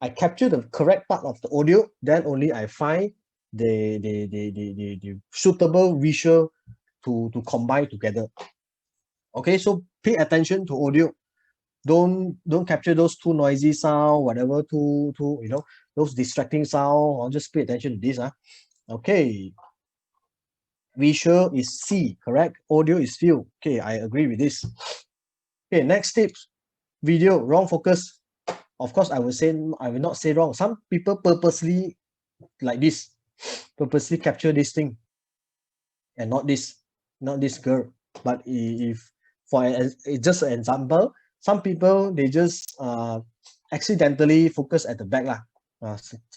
A: I capture the correct part of the audio, then only I find the suitable visual to combine together. Okay, so pay attention to audio. Don't capture those too noisy sound, whatever, too those distracting sound, or just pay attention to this. Okay. Visual is C, correct? Audio is few. Okay, I agree with this. Okay, next tips. Video, wrong focus. Of course, I will not say wrong. Some people purposely like this, purposely capture this thing and not this girl. But if it's just an example, some people they just accidentally focus at the back lah.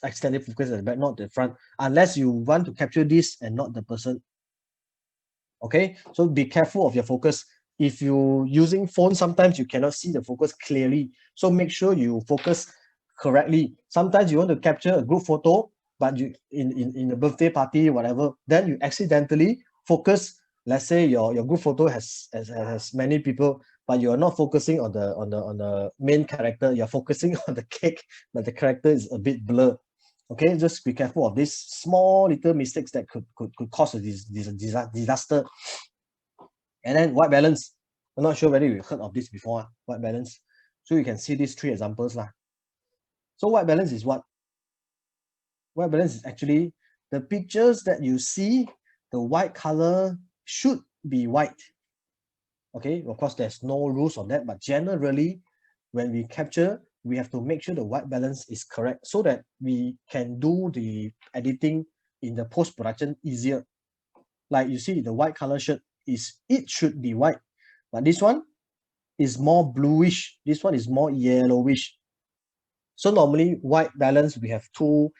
A: Accidentally focus at the back, not the front, unless you want to capture this and not the person. Okay, so be careful of your focus. If you using phone, sometimes you cannot see the focus clearly, so make sure you focus correctly. Sometimes you want to capture a group photo, but you in a birthday party, whatever, then you accidentally focus. Let's say your group photo has many people, but you are not focusing on the main character. You're focusing on the cake, but the character is a bit blur. Okay, just be careful of these small little mistakes that could cause a disaster. And then white balance. I'm not sure whether you've heard of this before. White balance. So you can see these three examples lah. So white balance is what? White balance is actually the pictures that you see, the white color should be white. Okay, of course, there's no rules on that, but generally, when we capture, we have to make sure the white balance is correct so that we can do the editing in the post-production easier. Like you see, the white color shirt it should be white, but this one is more bluish. This one is more yellowish. So normally white balance, we have two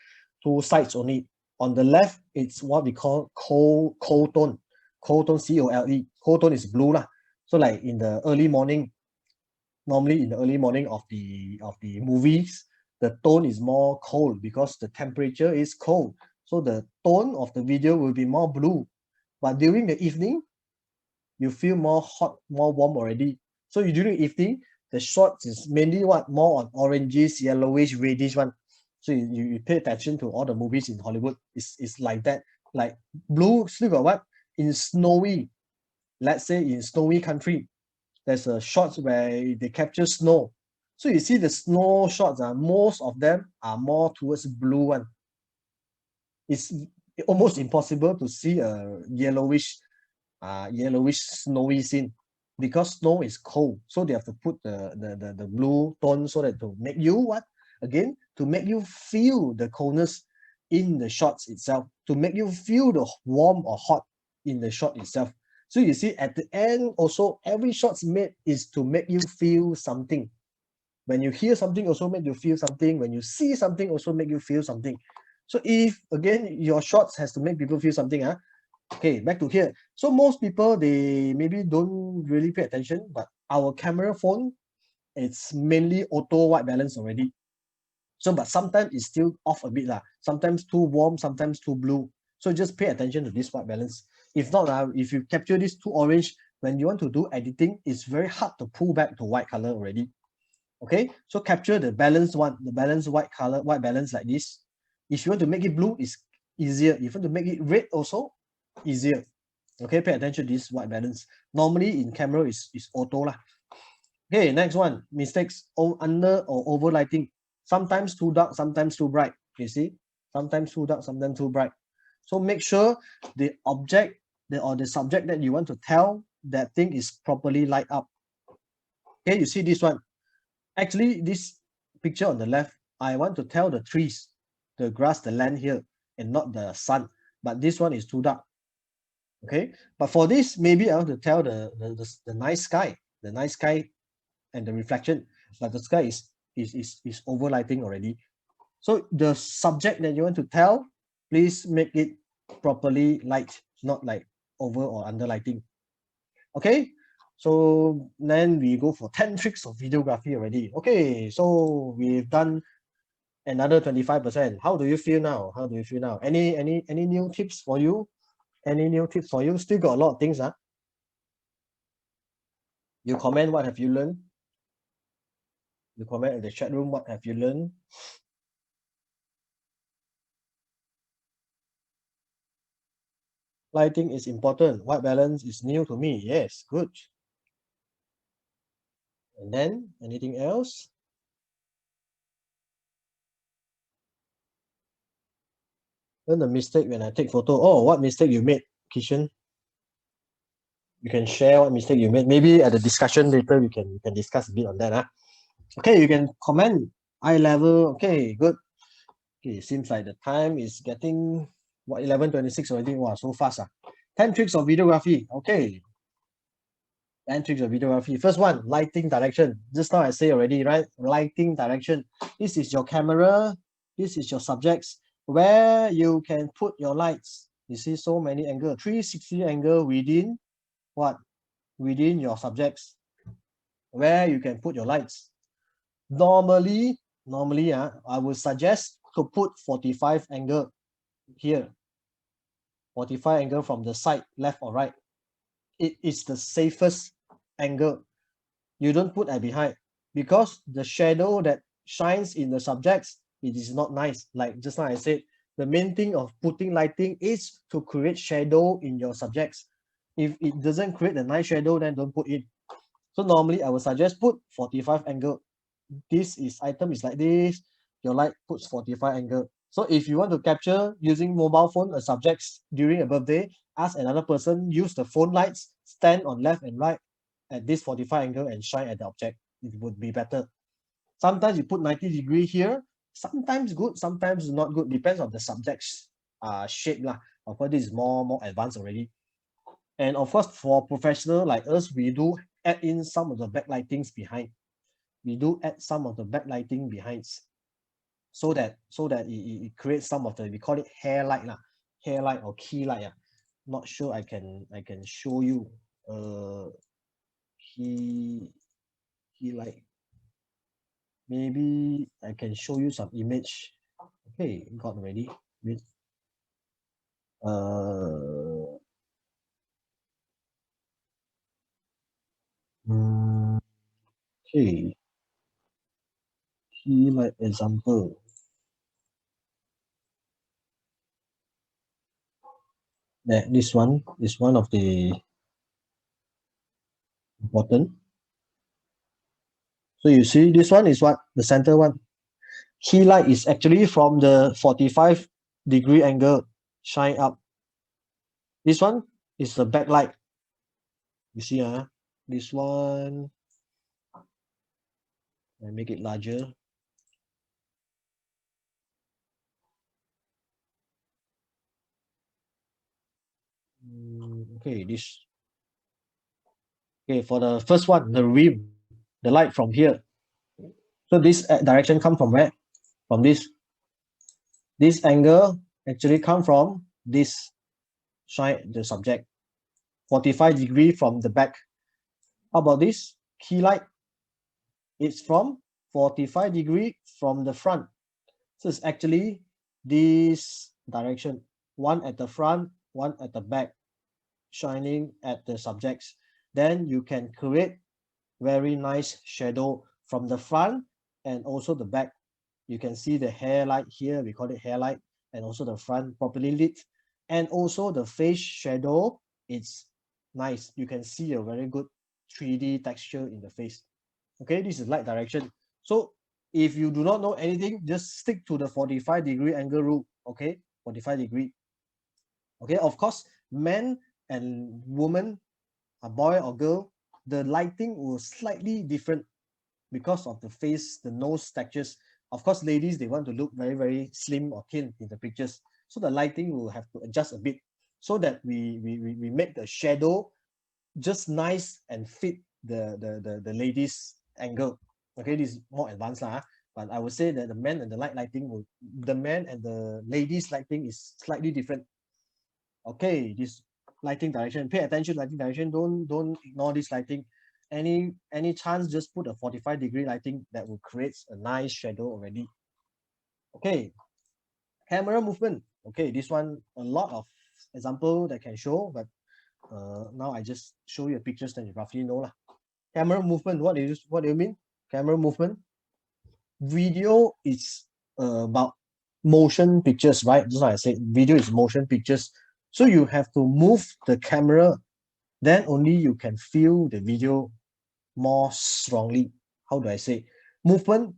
A: sides only. On the left, it's what we call cold tone. Cold tone, C-O-L-E. Cold tone is blue lah. So like in the early morning, normally in the early morning of the movies, the tone is more cold because the temperature is cold. So the tone of the video will be more blue. But during the evening, you feel more hot, more warm already. So you during evening, the shots is mainly what, more on oranges, yellowish, reddish one. So you pay attention to all the movies in Hollywood. It's like that. Like blue still got what? In snowy, let's say in snowy country, there's a shots where they capture snow. So you see the snow shots, most of them are more towards blue one. It's almost impossible to see a yellowish snowy scene because snow is cold. So they have to put the blue tone so that to make you what? Again, to make you feel the coldness in the shots itself, to make you feel the warm or hot in the shot itself. So you see at the end also, every shot's made is to make you feel something. When you hear something also make you feel something. When you see something also make you feel something. So if again your shots has to make people feel something, okay, back to here. So most people, they maybe don't really pay attention, but our camera phone, it's mainly auto white balance already. So but sometimes it's still off a bit lah. Sometimes too warm, sometimes too blue. So just pay attention to this white balance. If not, if you capture this too orange, when you want to do editing, it's very hard to pull back to white color already. Okay, so capture the balanced one, the balanced white color, white balance like this. If you want to make it blue, it's easier. If you want to make it red also, easier. Okay, pay attention to this white balance. Normally in camera is auto lah. Okay, next one, mistakes under or over lighting. Sometimes too dark, sometimes too bright. You see, sometimes too dark, sometimes too bright. So make sure the object or the subject that you want to tell, that thing is properly light up. Okay, you see this one. Actually, this picture on the left, I want to tell the trees, the grass, the land here, and not the sun. But this one is too dark. Okay, but for this, maybe I want to tell the nice sky, and the reflection, but the sky is overlighting already. So the subject that you want to tell, please make it properly light, not like over or under lighting. Okay, so then we go for 10 tricks of videography already. Okay, so we've done another 25%. How do you feel now? How do you feel now? Any new tips for you? Any new tips for you? Still got a lot of things, You comment what have you learned? You comment in the chat room what have you learned? Lighting is important. White balance is new to me. Yes, good. And then anything else? Then the mistake when I take photo. Oh, what mistake you made, Kishan? You can share what mistake you made. Maybe at the discussion later we can discuss a bit on that. Okay, you can comment eye level. Okay, good. Okay, seems like the time is getting what 11:26 already. Wow, so fast. 10 tricks of videography. Okay. 10 tricks of videography. First one, lighting direction. Just now I say already, right? Lighting direction. This is your camera. This is your subjects. Where you can put your lights. You see so many angle. 360 angle within what? Within your subjects. Where you can put your lights. Normally, I would suggest to put 45 angle here. 45 angle from the side, left or right. It is the safest angle. You don't put at behind because the shadow that shines in the subjects, it is not nice. Like just now I said, the main thing of putting lighting is to create shadow in your subjects. If it doesn't create a nice shadow, then don't put it. So normally I would suggest put 45 angle. This item is like this. Your light puts 45 angle. So if you want to capture using mobile phone a subjects during a birthday, ask another person use the phone lights, stand on left and right at this 45 angle and shine at the object. It would be better. Sometimes you put 90 degree here, sometimes good, sometimes not good, depends on the subject's shape lah. Of course, this is more advanced already. And of course, for professional like us, we do add in some of the backlightings behind. We do add some of the backlighting behind, so that it creates some of the, we call it hair light lah, hair light or key light. Not sure I can show you key light. Maybe I can show you some image. Okay, got ready. Wait. Okay. Key light example. That this one is one of the important. So you see this one is what? The center one. Key light is actually from the 45-degree angle shine up. This one is the backlight. You see, this one, I make it larger. Okay, this. Okay, for the first one, the rim, the light from here. So this direction come from where? From this. This angle actually come from this shine the subject. 45 degree from the back. How about this key light? It's from 45 degree from the front. So it's actually this direction. One at the front, one at the back, shining at the subjects. Then you can create very nice shadow from the front and also the back. You can see the hair light here, we call it hair light, and also the front properly lit. And also the face shadow, it's nice. You can see a very good 3D texture in the face. Okay, this is light direction. So if you do not know anything, just stick to the 45-degree angle rule. Okay, 45 degree. Okay, of course, men and women, a boy or girl, the lighting will slightly different because of the face, the nose textures. Of course, ladies, they want to look very, very slim or thin in the pictures. So the lighting will have to adjust a bit so that we make the shadow just nice and fit the ladies angle. Okay, this is more advanced lah, but I would say that the men and the lighting the men and the ladies lighting is slightly different. Okay, this lighting direction, pay attention lighting direction, don't ignore this lighting. Any chance, just put a 45-degree lighting that will create a nice shadow already. Okay, camera movement. Okay, this one a lot of example that can show, but now I just show you pictures that you roughly know lah. Camera movement, what do you mean? Camera movement. Video is about motion pictures, right? Just like I said, video is motion pictures. So you have to move the camera, then only you can feel the video more strongly. How do I say? Movement,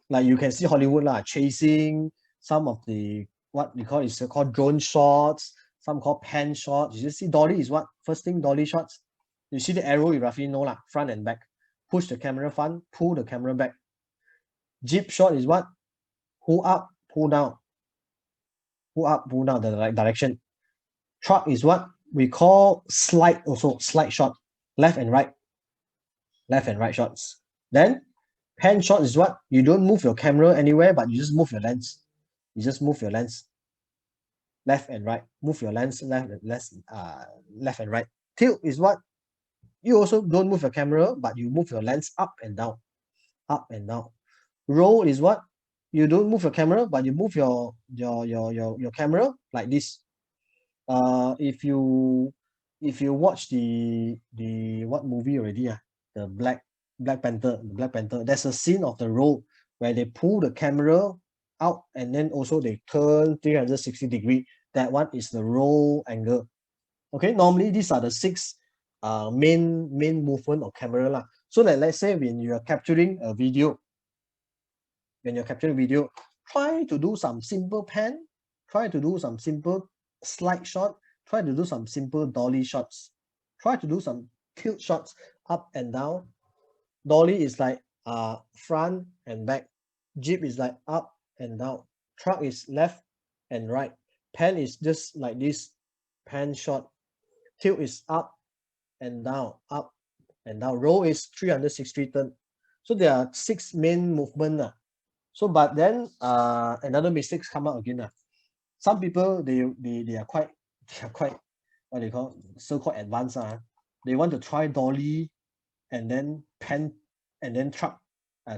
A: like you can see Hollywood lah, chasing, some of the what we call is called drone shots, some call pan shots. You just see dolly is what? First thing, dolly shots. You see the arrow, you roughly know lah, front and back. Push the camera front, pull the camera back. Jeep shot is what? Pull up, pull down. Pull up, pull down the right direction. Truck is what we call slide, also slide shot, left and right shots. Then pan shot is what? You don't move your camera anywhere, but you just move your lens. You just move your lens left and right. Move your lens left and right. Tilt is what? You also don't move your camera, but you move your lens up and down. Up and down. Roll is what? You don't move your camera, but you move your camera like this. If you watch the what movie already, the Black Panther, there's a scene of the roll where they pull the camera out and then also they turn 360 degree. That one is the roll angle. Okay, normally these are the 6 main movement of camera lah. So that let's say when you are capturing a video, try to do some simple pan, try to do some simple slide shot, try to do some simple dolly shots, try to do some tilt shots up and down. Dolly is like front and back. Jeep is like up and down. Truck is left and right. Pan is just like this, pan shot. Tilt is up and down, up and down. Roll is 360 turn. So there are 6 main movement. So but then another mistakes come out again. Some people they are quite what they call so-called advanced. They want to try dolly and then pan and then truck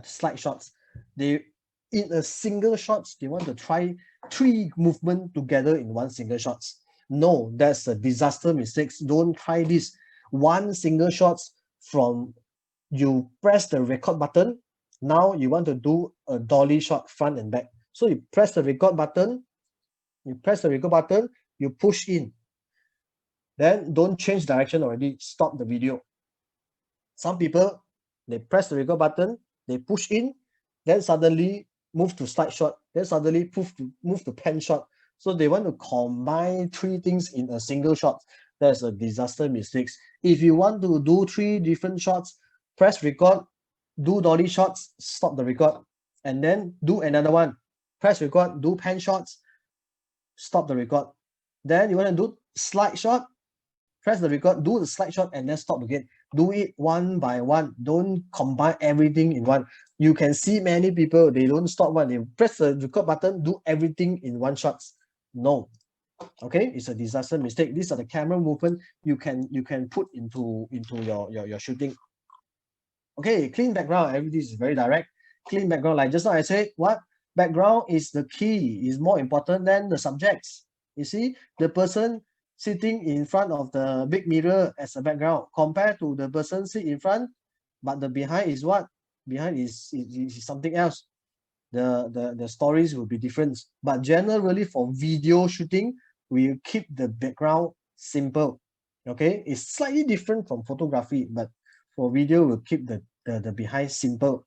A: slide shots. They in a single shots they want to try 3 movement together in one single shots. No, that's a disaster mistakes. Don't try this. One single shots from you press the record button. Now you want to do a dolly shot front and back. So you press the record button, you push in. Then don't change direction already, stop the video. Some people, they press the record button, they push in, then suddenly move to slide shot, then suddenly move to pan shot. So they want to combine 3 things in a single shot. That's a disaster mistakes. If you want to do 3 different shots, press record, do dolly shots, stop the record, and then do another one. Press record, do pan shots, stop the record. Then you want to do slide shot, press the record, do the slide shot, and then stop again. Do it one by one. Don't combine everything in one. You can see many people, they don't stop one. They press the record button, do everything in one shot. No. Okay, it's a disaster mistake. These are the camera movement you can put into your shooting. Okay, clean background. Everything is very direct. Clean background, like just now I said, what? Background is the key, is more important than the subjects. You see, the person sitting in front of the big mirror as a background compared to the person sit in front, but the behind is what? Behind is something else. The stories will be different. But generally for video shooting, we keep the background simple. Okay, it's slightly different from photography, but for video we'll keep the behind simple.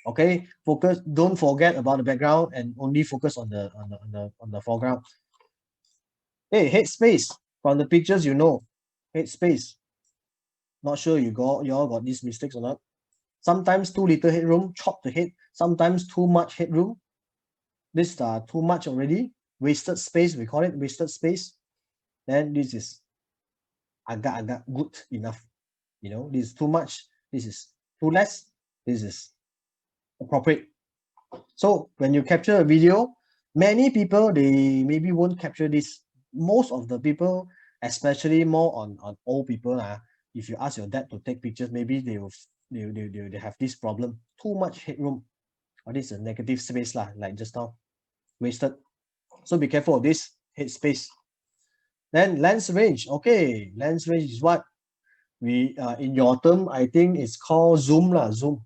A: Okay, focus, don't forget about the background and only focus on the foreground. Hey, headspace. From the pictures, you know, headspace. Not sure you all got these mistakes or not. Sometimes too little headroom, chop the head. Sometimes too much headroom. This too much already. Wasted space, we call it wasted space. Then this is agak good enough. You know, this is too much. This is too less. This is appropriate. So when you capture a video, many people, they maybe won't capture this. Most of the people, especially more on old people, if you ask your dad to take pictures, maybe they have this problem, too much headroom, or this is a negative space like just now, wasted. So be careful of this head space. Then lens range. Okay, lens range is what we in your term, I think it's called zoom zoom.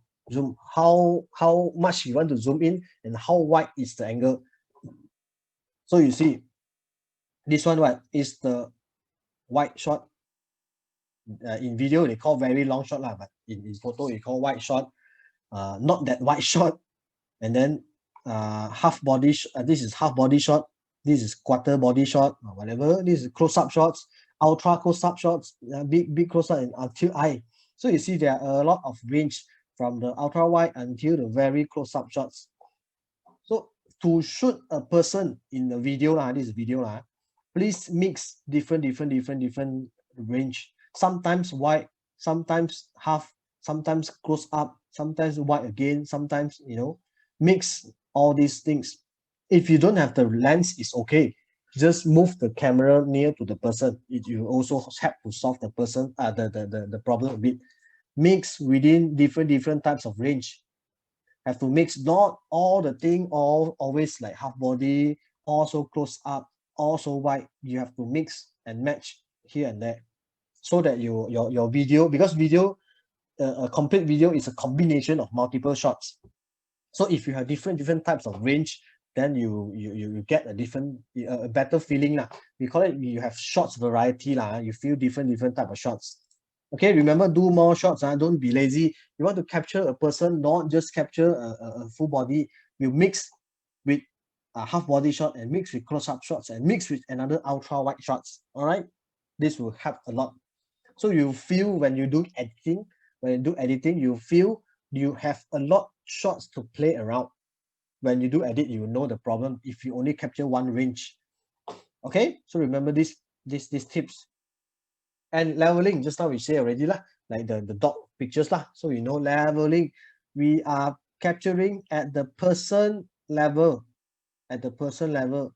A: How much you want to zoom in and how wide is the angle. So you see this one, what is the wide shot. In video they call very long shot but in photo you call wide shot. Not that wide shot. And then half body this is half body shot, this is quarter body shot or whatever. This is close-up shots, ultra close-up shots, big close-up and until eye. So you see there are a lot of range from the ultra wide until the very close-up shots. So to shoot a person in the video this is video please mix different range. Sometimes wide, sometimes half, sometimes close up, sometimes wide again, sometimes mix all these things. If you don't have the lens, it's okay. Just move the camera near to the person. It will also help to solve the person the problem a bit. Mix within different types of range. Have to mix, not all the thing all always like half body, also close up, also wide. You have to mix and match here and there so that your video, because video, a complete video is a combination of multiple shots. So if you have different types of range, then you get a better feeling We call it, you have shots variety You feel different type of shots. Okay, remember, do more shots. Don't be lazy. You want to capture a person, not just capture a full body. You mix with a half body shot and mix with close-up shots and mix with another ultra wide shots. All right, this will help a lot. So you feel when you do editing, you feel you have a lot shots to play around. When you do edit, you will know the problem if you only capture one range. Okay, so remember these tips. And leveling, just now we say already lah, like the dog pictures lah. So you know leveling, we are capturing at the person level, at the person level.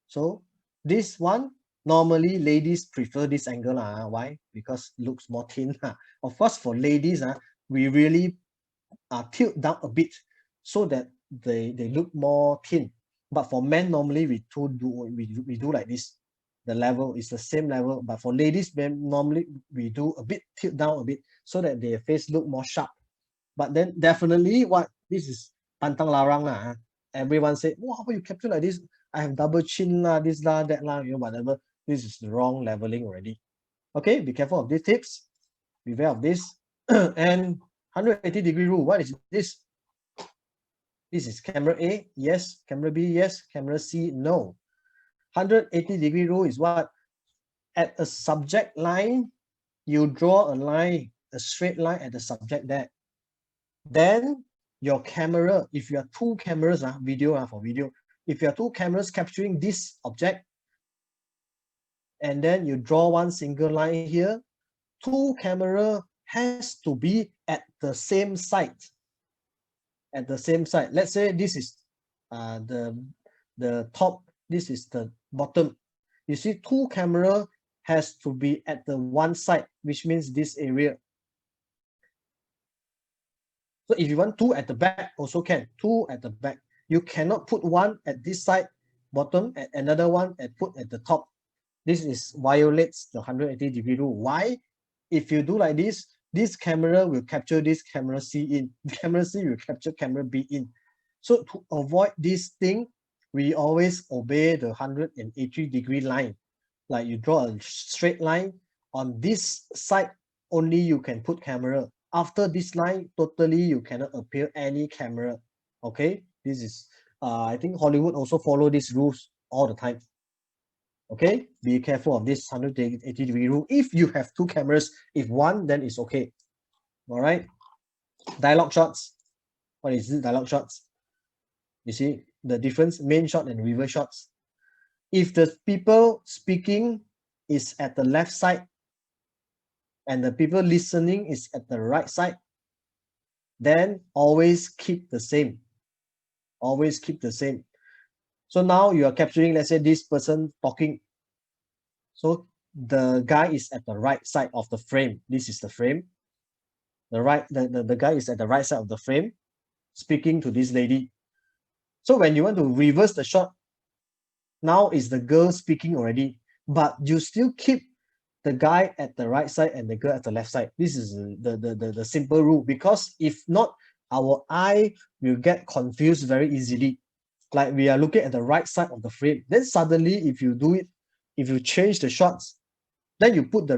A: So this one, normally ladies prefer this angle lah. Why? Because it looks more thin. Of course, for ladies, we really tilt down a bit so that they look more thin. But for men, normally we do like this. The level is the same level, but for ladies, normally we do a bit tilt down a bit so that their face look more sharp. But then definitely what this is pantang larang lah. Everyone say, "Wow, how you capture like this? I have double chin lah, this lah, that lah, you know, whatever." This is the wrong leveling already. Okay, be careful of these tips. Beware of this. And 180-degree rule, what is this? This is camera A, yes. Camera B, yes. Camera C, no. 180-degree rule is what? At a subject line, you draw a line, a straight line at the subject there. Then your camera, if you have two cameras, video for video, if you have two cameras capturing this object, and then you draw one single line here, two camera has to be at the same side. At the same side. Let's say this is the top, this is the bottom. You see, two camera has to be at the one side, which means this area. So if you want two at the back, also can. Two at the back. You cannot put one at this side, bottom, and another one and put at the top. This is violates the 180-degree rule. Why? If you do like this camera will capture this camera C in. Camera C will capture camera B in. So to avoid this thing, we always obey the 180-degree line. Like you draw a straight line on this side, only you can put camera. After this line, totally you cannot appear any camera. Okay, this is I think Hollywood also follow these rules all the time. Okay, be careful of this 180-degree rule. If you have two cameras, if one, then it's okay. All right, dialogue shots. What is this dialogue shots? You see the difference, main shot and reverse shots. If the people speaking is at the left side and the people listening is at the right side, then always keep the same. Always keep the same. So now you are capturing, let's say, this person talking. So the guy is at the right side of the frame. This is the frame. The guy is at the right side of the frame speaking to this lady. So when you want to reverse the shot, now is the girl speaking already, but you still keep the guy at the right side and the girl at the left side. This is the simple rule, because if not, our eye will get confused very easily. Like we are looking at the right side of the frame. Then suddenly, if you do it, if you change the shots, then you put the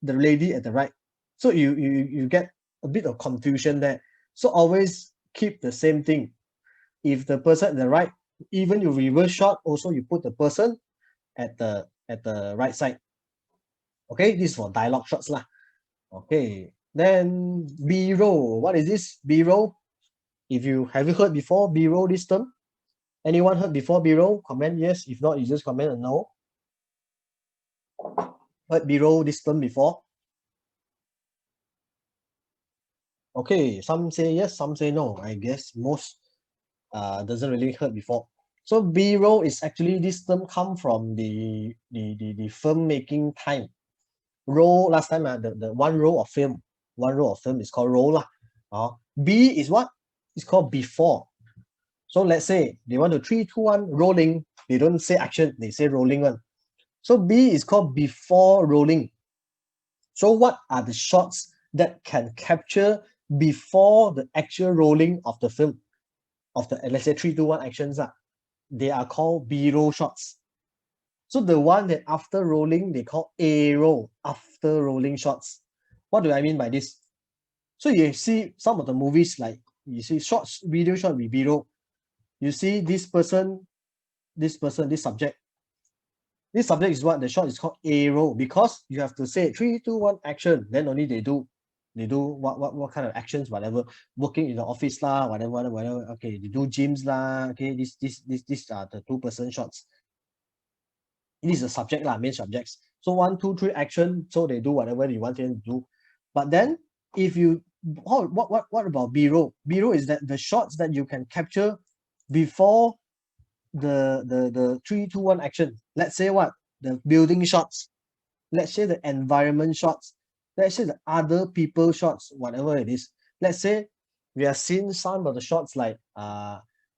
A: lady at the right. So you get a bit of confusion there. So always keep the same thing. If the person at the right, even you reverse shot, also you put the person at the right side. Okay, this is for dialogue shots lah. Okay, then B-roll. What is this? B-roll. If you have you heard before B-roll this term? Anyone heard before B-roll? Comment yes. If not, you just comment a no. Heard B-roll this term before? Okay, some say yes, some say no. I guess most doesn't really heard before. So B-roll is actually, this term come from the filmmaking time. Roll last time, the one roll of film is called roll lah. B is what? It's called before. So let's say they want to 3, 2, 1 rolling. They don't say action, they say rolling one. So B is called before rolling. So what are the shots that can capture before the actual rolling of the film? Of the, let's say 3, 2, 1 actions, they are called B-roll shots. So the one that after rolling, they call A-roll, after rolling shots. What do I mean by this? So you see some of the movies, like you see shots, video shot with B-roll. You see this person, this subject. This subject is what? The shot is called A-roll, because you have to say 3, 2, 1 action, then only they do. They do what kind of actions, whatever, working in the office lah, whatever. Okay, they do gyms lah. Okay, these are the 2-person shots. It is a subject lah, main subjects. So 1, 2, 3 action. So they do whatever you want them to do. But then if you what about B-roll? B-roll is that the shots that you can capture before the 3, 2, 1 action. Let's say what? The building shots. Let's say the environment shots. Let's say the other people shots, whatever it is. Let's say we have seen some of the shots like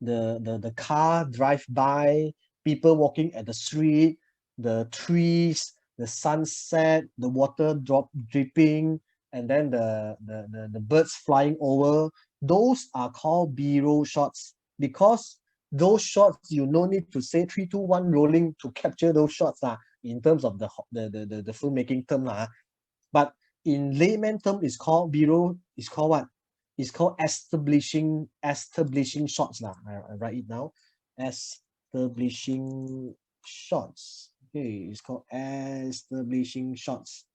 A: the car drive by, people walking at the street, the trees, the sunset, the water dripping, and then the birds flying over. Those are called B-roll shots, because those shots you no need to say 3, 2, 1 rolling to capture those shots in terms of the filmmaking term but in layman term it's called B-roll. It's called what? It's called establishing shots I write it down. Establishing shots. Okay, it's called establishing shots.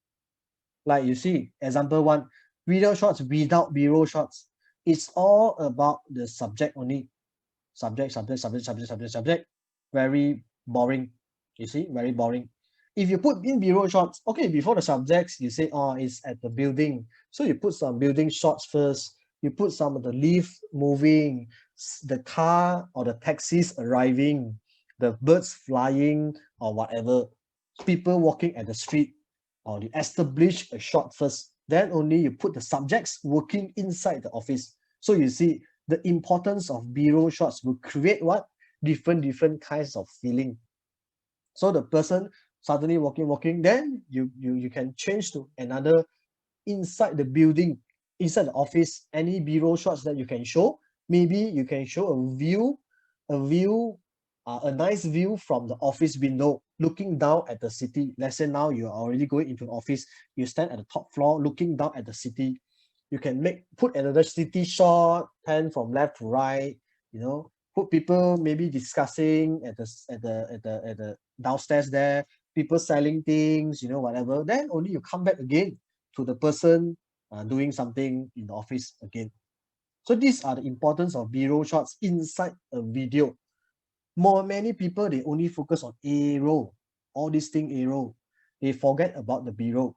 A: Like you see, example 1, video shots without B-roll shots. It's all about the subject only. Subject. Very boring. You see, very boring. If you put in B-roll shots, okay, before the subjects, you say, oh, it's at the building. So you put some building shots first. You put some of the leaf moving, the car or the taxis arriving, the birds flying or whatever, people walking at the street, or you establish a shot first. Then only you put the subjects working inside the office. So you see, the importance of B-roll shots will create what? Different kinds of feeling. So the person suddenly walking, then you can change to another inside the building, inside the office, any B-roll shots that you can show. Maybe you can show a nice view from the office window looking down at the city. Let's say now you're already going into the office, you stand at the top floor looking down at the city. You can put another city shot, pan from left to right, put people maybe discussing at the downstairs there, people selling things, whatever. Then only you come back again to the person doing something in the office again. So these are the importance of B-roll shots inside a video. Many people, they only focus on A-roll, all these thing A-roll. They forget about the B-roll.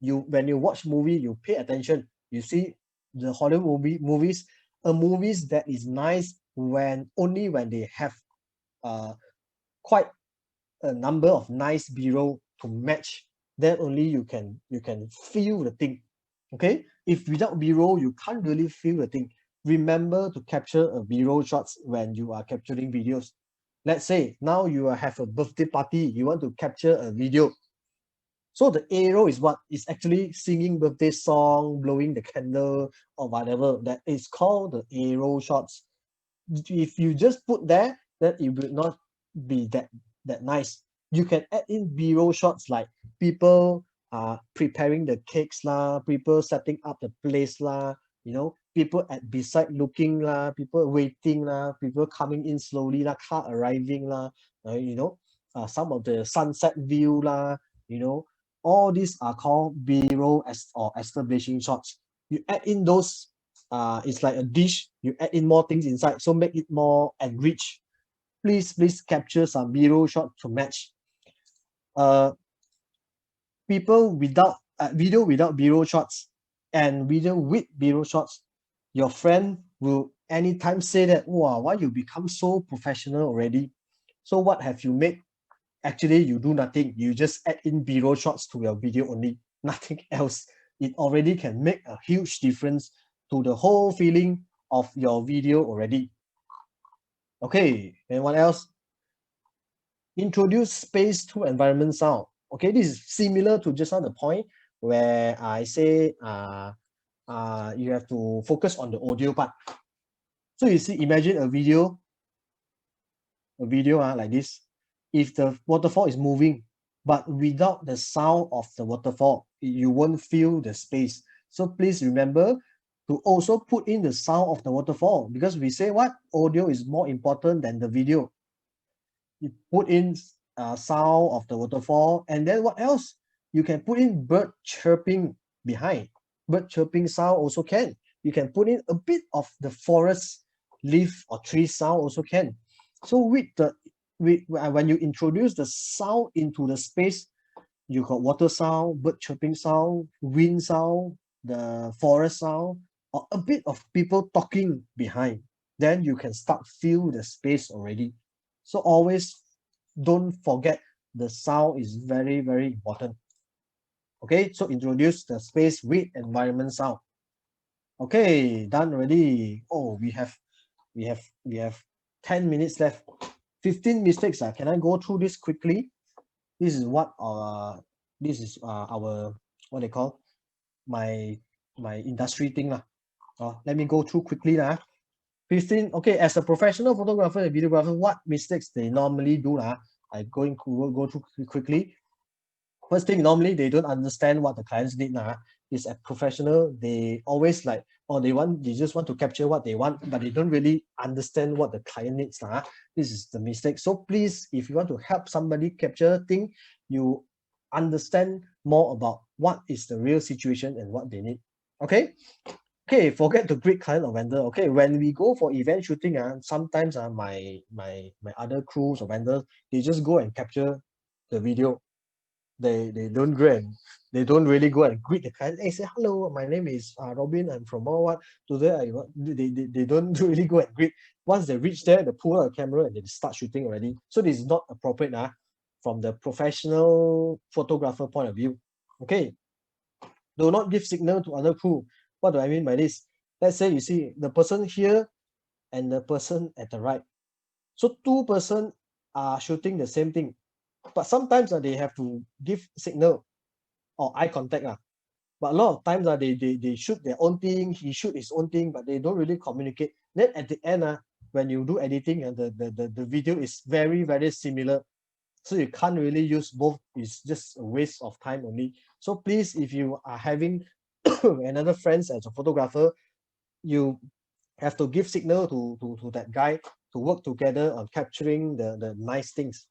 A: When you watch movie, you pay attention. You see the Hollywood movies that is nice only when they have quite a number of nice B-roll to match. Then only you can feel the thing. Okay, if without B-roll you can't really feel the thing. Remember to capture a B-roll shots when you are capturing videos. Let's say now you have a birthday party, you want to capture a video. So the A-roll is what? Is actually singing birthday song, blowing the candle or whatever. That is called the A-roll shots. If you just put there, then it will not be that nice. You can add in B-roll shots like people preparing the cakes lah, people setting up the place lah, people at beside looking lah, people waiting lah, people coming in slowly lah, car arriving lah, some of the sunset view lah, all these are called B-roll or establishing shots. You add in those, it's like a dish, you add in more things inside, so make it more enriched. Please capture some B-roll shot to match. People without video without B-roll shots and video with B-roll shots, your friend will anytime say that, wow, why you become so professional already? So what have you made? Actually, you do nothing. You just add in B-roll shots to your video only, nothing else. It already can make a huge difference to the whole feeling of your video already. Okay, and what else? Introduce space to environment sound. Okay, this is similar to just now the point where I say you have to focus on the audio part. So you see, imagine a video like this. If the waterfall is moving, but without the sound of the waterfall, you won't feel the space. So please remember to also put in the sound of the waterfall, because we say what? Audio is more important than the video. You put in sound of the waterfall, and then what else? You can put in bird chirping behind. bird chirping sound also can. You can put in a bit of the forest leaf or tree sound also can. So when you introduce the sound into the space, you got water sound, bird chirping sound, wind sound, the forest sound, or a bit of people talking behind. Then you can start feel the space already. So always don't forget the sound is very, very important. Okay, so introduce the space with environment sound. Okay, done already. Oh, we have 10 minutes left. 15 mistakes. Can I go through this quickly? This is what our what they call my industry thing lah. Let me go through quickly lah. 15. Okay, as a professional photographer and videographer, what mistakes they normally do lah? I go through quickly. First thing, normally they don't understand what the clients need lah. Is a professional, they always like, or they just want to capture what they want, but they don't really understand what the client needs lah. This is the mistake. So please, if you want to help somebody capture thing, you understand more about what is the real situation and what they need. Okay. Okay, forget to greet client or vendor. Okay, when we go for event shooting, sometimes my other crews or vendors, they just go and capture the video. They don't really go and greet the client. Hey, say hello, my name is Robin, I'm from what today they don't really go and greet. Once they reach there, they pull out a camera and they start shooting already. So this is not appropriate from the professional photographer point of view. Okay, do not give signal to other crew. What do I mean by this? Let's say you see the person here and the person at the right. So two person are shooting the same thing, but sometimes they have to give signal or eye contact. But a lot of times they shoot their own thing, he shoot his own thing, but they don't really communicate. Then at the end, when you do editing, the video is very, very similar. So you can't really use both. It's just a waste of time only. So please, if you are having another friends as a photographer, you have to give signal to that guy to work together on capturing the nice things.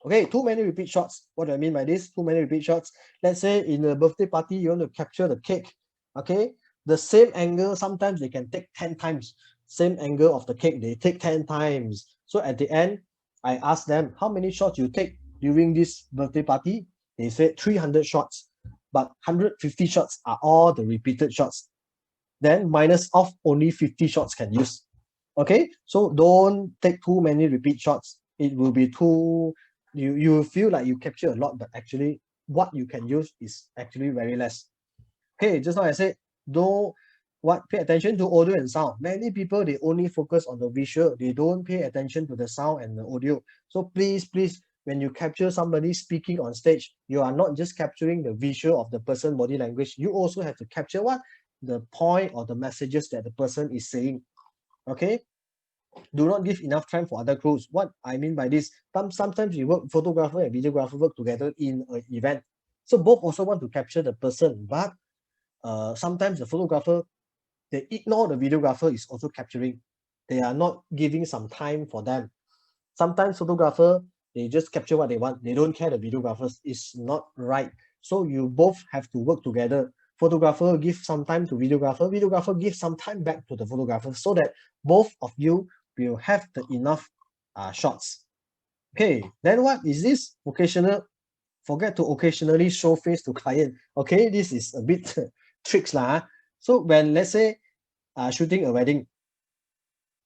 A: Okay, too many repeat shots. What do I mean by this? Too many repeat shots. Let's say in a birthday party, you want to capture the cake. Okay, the same angle, sometimes they can take 10 times. Same angle of the cake, they take 10 times. So at the end, I asked them, how many shots you take during this birthday party? They said 300 shots, but 150 shots are all the repeated shots. Then minus off, only 50 shots can use. Okay, so don't take too many repeat shots. It will be too, you feel like you capture a lot, but actually what you can use is actually very less. Okay, just like I said, pay attention to audio and sound. Many people, they only focus on the visual. They don't pay attention to the sound and the audio. So please, when you capture somebody speaking on stage, you are not just capturing the visual of the person body language. You also have to capture what? The point or the messages that the person is saying. Okay, do not give enough time for other crews. What I mean by this, sometimes you work, photographer and videographer work together in an event. So both also want to capture the person, but sometimes the photographer, they ignore the videographer is also capturing. They are not giving some time for them. Sometimes photographer, they just capture what they want. They don't care the videographers. It's not right. So you both have to work together. Photographer give some time to videographer. Videographer give some time back to the photographer so that both of you will have the enough shots. Okay, then what is this? Occasional, forget to occasionally show face to client. Okay, this is a bit tricks lah. So when let's say shooting a wedding,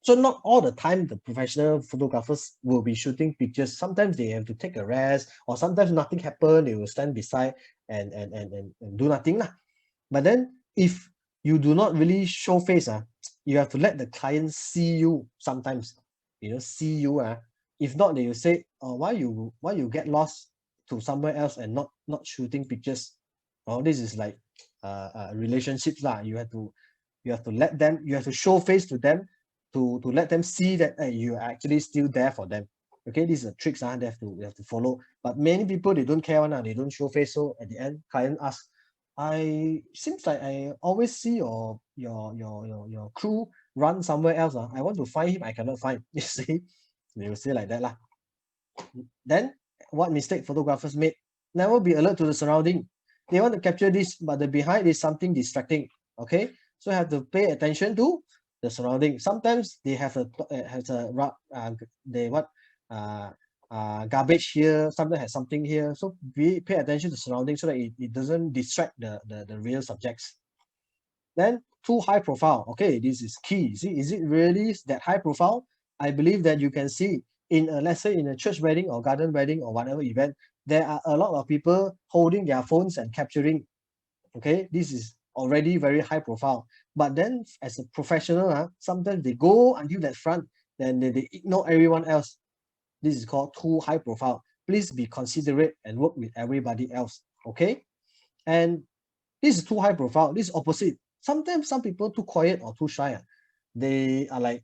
A: so not all the time the professional photographers will be shooting pictures. Sometimes they have to take a rest, or sometimes nothing happen, they will stand beside and do nothing lah. But then if you do not really show face, you have to let the client see you sometimes, see you. If not, they will say, why you get lost to somewhere else and not shooting pictures. This is like relationships lah. You have to let them, you have to show face to them to let them see that you're actually still there for them. Okay, these are tricks they have to follow. But many people, they don't care one, they don't show face. So at the end, client asks, seems like I always see your crew run somewhere else. I want to find him, I cannot find. You see, they will say like that lah. Then what mistake photographers made? Never be alert to the surrounding. They want to capture this, but the behind is something distracting. Okay, so have to pay attention to the surrounding. Sometimes they have they what uh, garbage here. Sometimes has something here. So we pay attention to surroundings so that it doesn't distract the real subjects. Then too high profile. Okay, this is key. See, is it really that high profile? I believe that you can see in a, let's say in a church wedding or garden wedding or whatever event, there are a lot of people holding their phones and capturing. Okay, this is already very high profile. But then as a professional, sometimes they go until that front, then they ignore everyone else. This is called too high profile. Please be considerate and work with everybody else. Okay, and this is too high profile. This is opposite. Sometimes some people too quiet or too shy. They are like